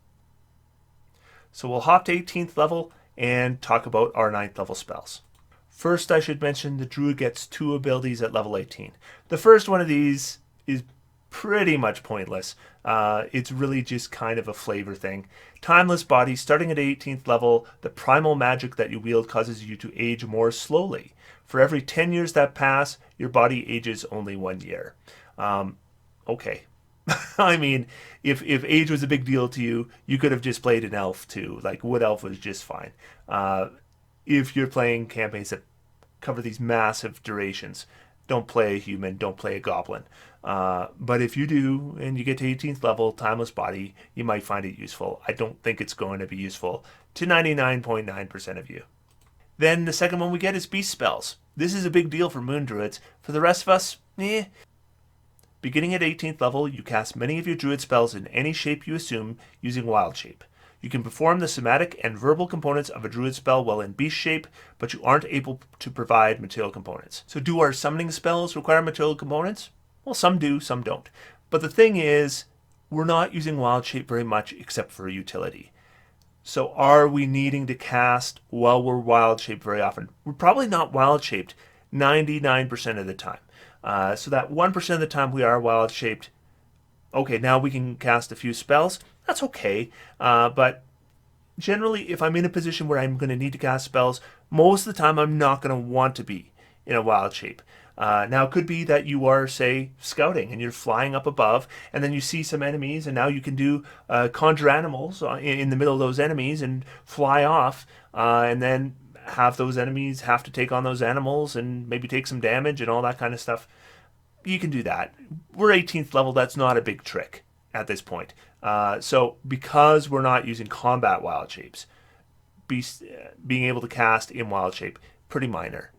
So we'll hop to 18th level and talk about our 9th level spells. First, I should mention the Druid gets 2 abilities at level 18. The first one of these is pretty much pointless. It's really just kind of a flavor thing. Timeless Body, starting at 18th level, the primal magic that you wield causes you to age more slowly. For every 10 years that pass, your body ages only 1 year. Okay. I mean, if age was a big deal to you, you could have just played an elf too. Like, Wood Elf was just fine. If you're playing campaigns that cover these massive durations, don't play a human, don't play a goblin. But if you do, and you get to 18th level, Timeless Body, you might find it useful. I don't think it's going to be useful to 99.9% of you. Then the second one we get is Beast Spells. This is a big deal for Moon Druids. For the rest of us, Beginning at 18th level, you cast many of your Druid spells in any shape you assume using Wild Shape. You can perform the somatic and verbal components of a Druid spell while in Beast Shape, but you aren't able to provide material components. So do our summoning spells require material components? Well, some do, some don't. But the thing is, we're not using Wild Shape very much except for utility. So are we needing to cast while we're Wild Shaped very often? We're probably not Wild Shaped 99% of the time. So that 1% of the time we are Wild Shaped, okay, now we can cast a few spells. That's okay. But generally, if I'm in a position where I'm going to need to cast spells, most of the time I'm not going to want to be in a Wild Shape. Now, it could be that you are, say, scouting and you're flying up above, and then you see some enemies, and now you can do conjure animals in the middle of those enemies and fly off, and then have those enemies have to take on those animals and maybe take some damage and all that kind of stuff. You can do that. We're 18th level. That's not a big trick at this point. So because we're not using combat Wild Shapes, being able to cast in Wild Shape, pretty minor.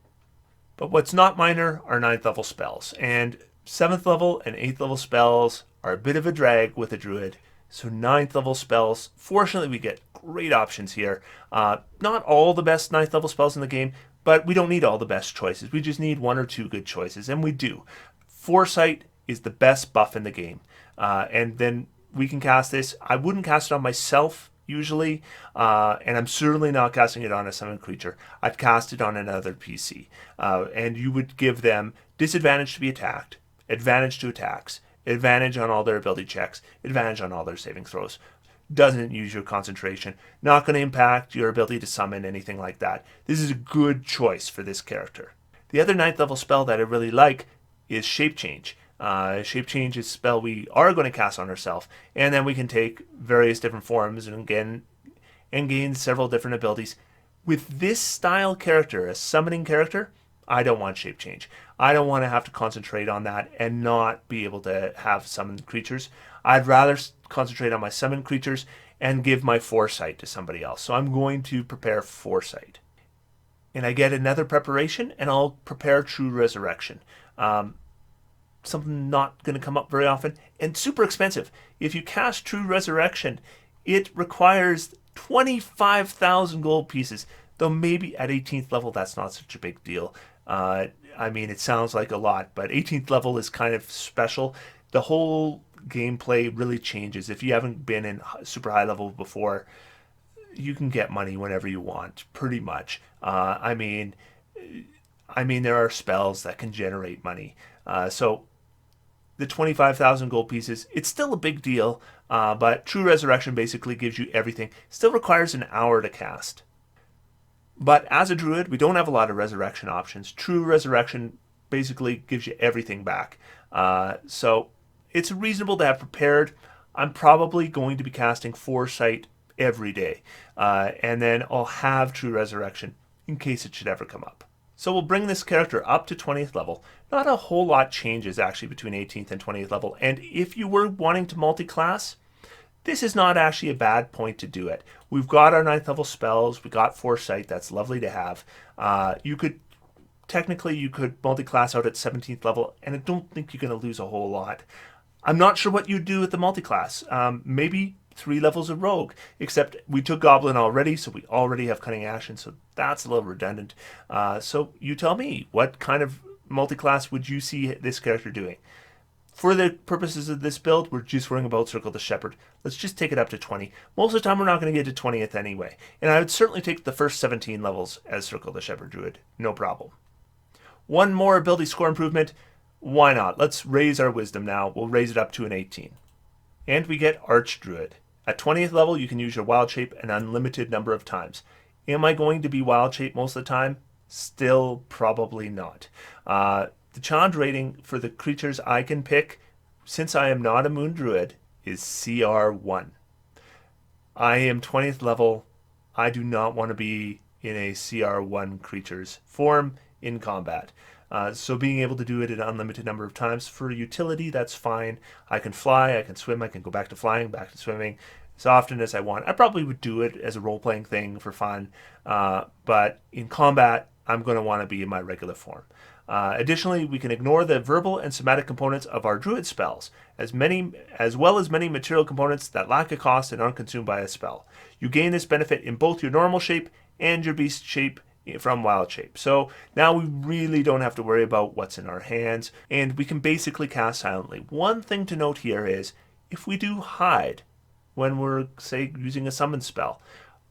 But what's not minor are 9th level spells. And 7th level and 8th level spells are a bit of a drag with a Druid. So 9th level spells, fortunately we get great options here. Not all the best 9th level spells in the game, but we don't need all the best choices. We just need 1 or 2 good choices, and we do. Foresight is the best buff in the game. And then we can cast this. I wouldn't cast it on myself usually, and I'm certainly not casting it on a summoned creature. I'd cast it on another PC. And you would give them disadvantage to be attacked, advantage to attacks, advantage on all their ability checks, advantage on all their saving throws. Doesn't use your concentration, not going to impact your ability to summon, anything like that. This is a good choice for this character. The other 9th level spell that I really like is Shape Change. Shape Change is a spell we are going to cast on ourselves, and then we can take various different forms and gain several different abilities. With this style character, a summoning character, I don't want Shape Change. I don't want to have to concentrate on that and not be able to have summoned creatures. I'd rather concentrate on my summoned creatures and give my Foresight to somebody else. So I'm going to prepare Foresight. And I get another preparation, and I'll prepare True Resurrection. Something not going to come up very often, and super expensive. If you cast True Resurrection, it requires 25,000 gold pieces, though maybe at 18th level that's not such a big deal. I mean, it sounds like a lot, but 18th level is kind of special. The whole gameplay really changes. If you haven't been in super high level before, you can get money whenever you want, pretty much. There are spells that can generate money. So the 25,000 gold pieces, it's still a big deal, but True Resurrection basically gives you everything. Still requires an hour to cast. But as a druid, we don't have a lot of resurrection options. True Resurrection basically gives you everything back. So it's reasonable to have prepared. I'm probably going to be casting Foresight every day. And then I'll have True Resurrection in case it should ever come up. So we'll bring this character up to 20th level. Not a whole lot changes actually between 18th and 20th level. And if you were wanting to multi-class, this is not actually a bad point to do it. We've got our 9th level spells. We got Foresight. That's lovely to have. You could multi-class out at 17th level, and I don't think you're going to lose a whole lot. I'm not sure what you'd do with the multi-class. Maybe 3 levels of Rogue, except we took Goblin already, so we already have Cunning Action, so that's a little redundant. So you tell me, what kind of multi-class would you see this character doing? For the purposes of this build, we're just worrying about Circle the Shepard. Let's just take it up to 20. Most of the time, we're not going to get to 20th anyway. And I would certainly take the first 17 levels as Circle the Shepard Druid. No problem. One more ability score improvement. Why not? Let's raise our Wisdom now. We'll raise it up to an 18. And we get Arch Druid. At 20th level, you can use your Wild Shape an unlimited number of times. Am I going to be Wild Shape most of the time? Still probably not. The challenge rating for the creatures I can pick, since I am not a Moon Druid, is CR1. I am 20th level. I do not want to be in a CR1 creature's form in combat. So being able to do it an unlimited number of times for utility, that's fine. I can fly, I can swim, I can go back to flying, back to swimming as often as I want. I probably would do it as a role-playing thing for fun, but in combat, I'm going to want to be in my regular form. Additionally, we can ignore the verbal and somatic components of our Druid spells, as well as many material components that lack a cost and aren't consumed by a spell. You gain this benefit in both your normal shape and your beast shape from Wild Shape. So now we really don't have to worry about what's in our hands, and we can basically cast silently. One thing to note here is, if we do hide when we're, say, using a summon spell,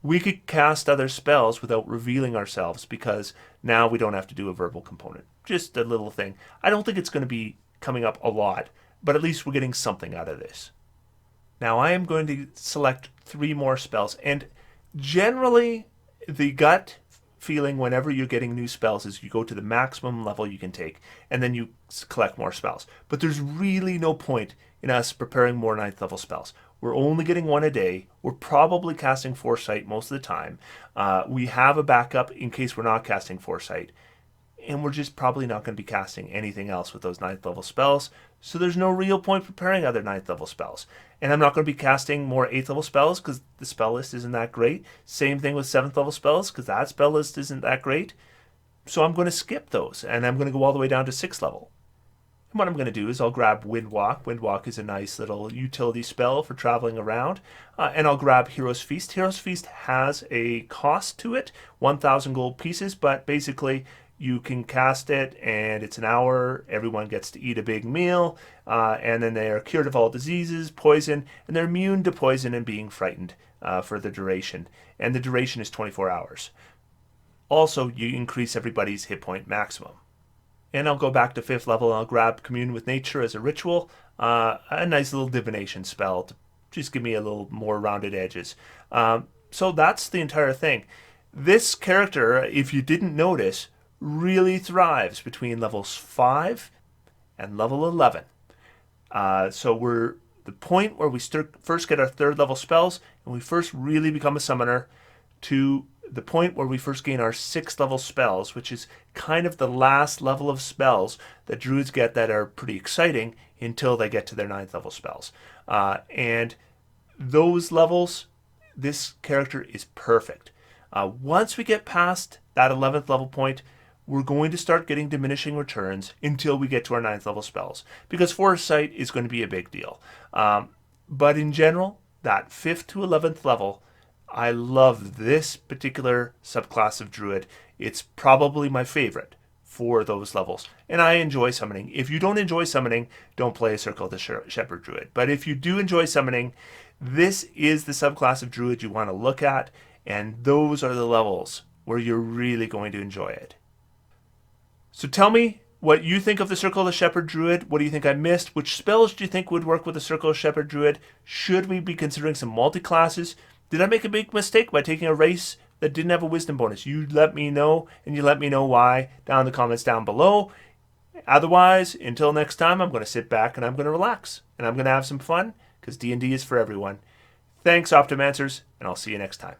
we could cast other spells without revealing ourselves, because now we don't have to do a verbal component. Just a little thing. I don't think it's going to be coming up a lot, but at least we're getting something out of this. Now I am going to select 3 more spells, and generally the gut feeling whenever you're getting new spells is you go to the maximum level you can take, and then you collect more spells. But there's really no point in us preparing more 9th level spells. We're only getting 1 a day. We're probably casting Foresight most of the time. We have a backup in case we're not casting Foresight. And we're just probably not going to be casting anything else with those 9th level spells. So there's no real point preparing other 9th level spells. And I'm not going to be casting more 8th level spells because the spell list isn't that great. Same thing with 7th level spells because that spell list isn't that great. So I'm going to skip those and I'm going to go all the way down to 6th level. And what I'm going to do is I'll grab Windwalk. Windwalk is a nice little utility spell for traveling around. And I'll grab Hero's Feast. Hero's Feast has a cost to it, 1,000 gold pieces, but basically you can cast it and it's an hour. Everyone gets to eat a big meal. And then they are cured of all diseases, poison, and they're immune to poison and being frightened for the duration. And the duration is 24 hours. Also, you increase everybody's hit point maximum. And I'll go back to 5th level and I'll grab Commune with Nature as a ritual. A nice little divination spell to just give me a little more rounded edges. So that's the entire thing. This character, if you didn't notice, really thrives between levels 5 and level 11. So we're the point where we first get our 3rd level spells and we first really become a summoner, to the point where we first gain our 6th level spells, which is kind of the last level of spells that druids get that are pretty exciting until they get to their 9th level spells. And those levels, this character is perfect. Once we get past that 11th level point, we're going to start getting diminishing returns until we get to our 9th level spells, because Foresight is going to be a big deal. But in general, that 5th to 11th level, I love this particular subclass of Druid. It's probably my favorite for those levels. And I enjoy summoning. If you don't enjoy summoning, don't play a Circle of the Shepherd Druid. But if you do enjoy summoning, this is the subclass of Druid you want to look at, and those are the levels where you're really going to enjoy it. So tell me what you think of the Circle of the Shepherd Druid. What do you think I missed? Which spells do you think would work with the Circle of Shepherd Druid? Should we be considering some multi-classes? Did I make a big mistake by taking a race that didn't have a wisdom bonus? You let me know, and you let me know why down in the comments down below. Otherwise, until next time, I'm going to sit back and I'm going to relax. And I'm going to have some fun, because D&D is for everyone. Thanks, Optimancers, and I'll see you next time.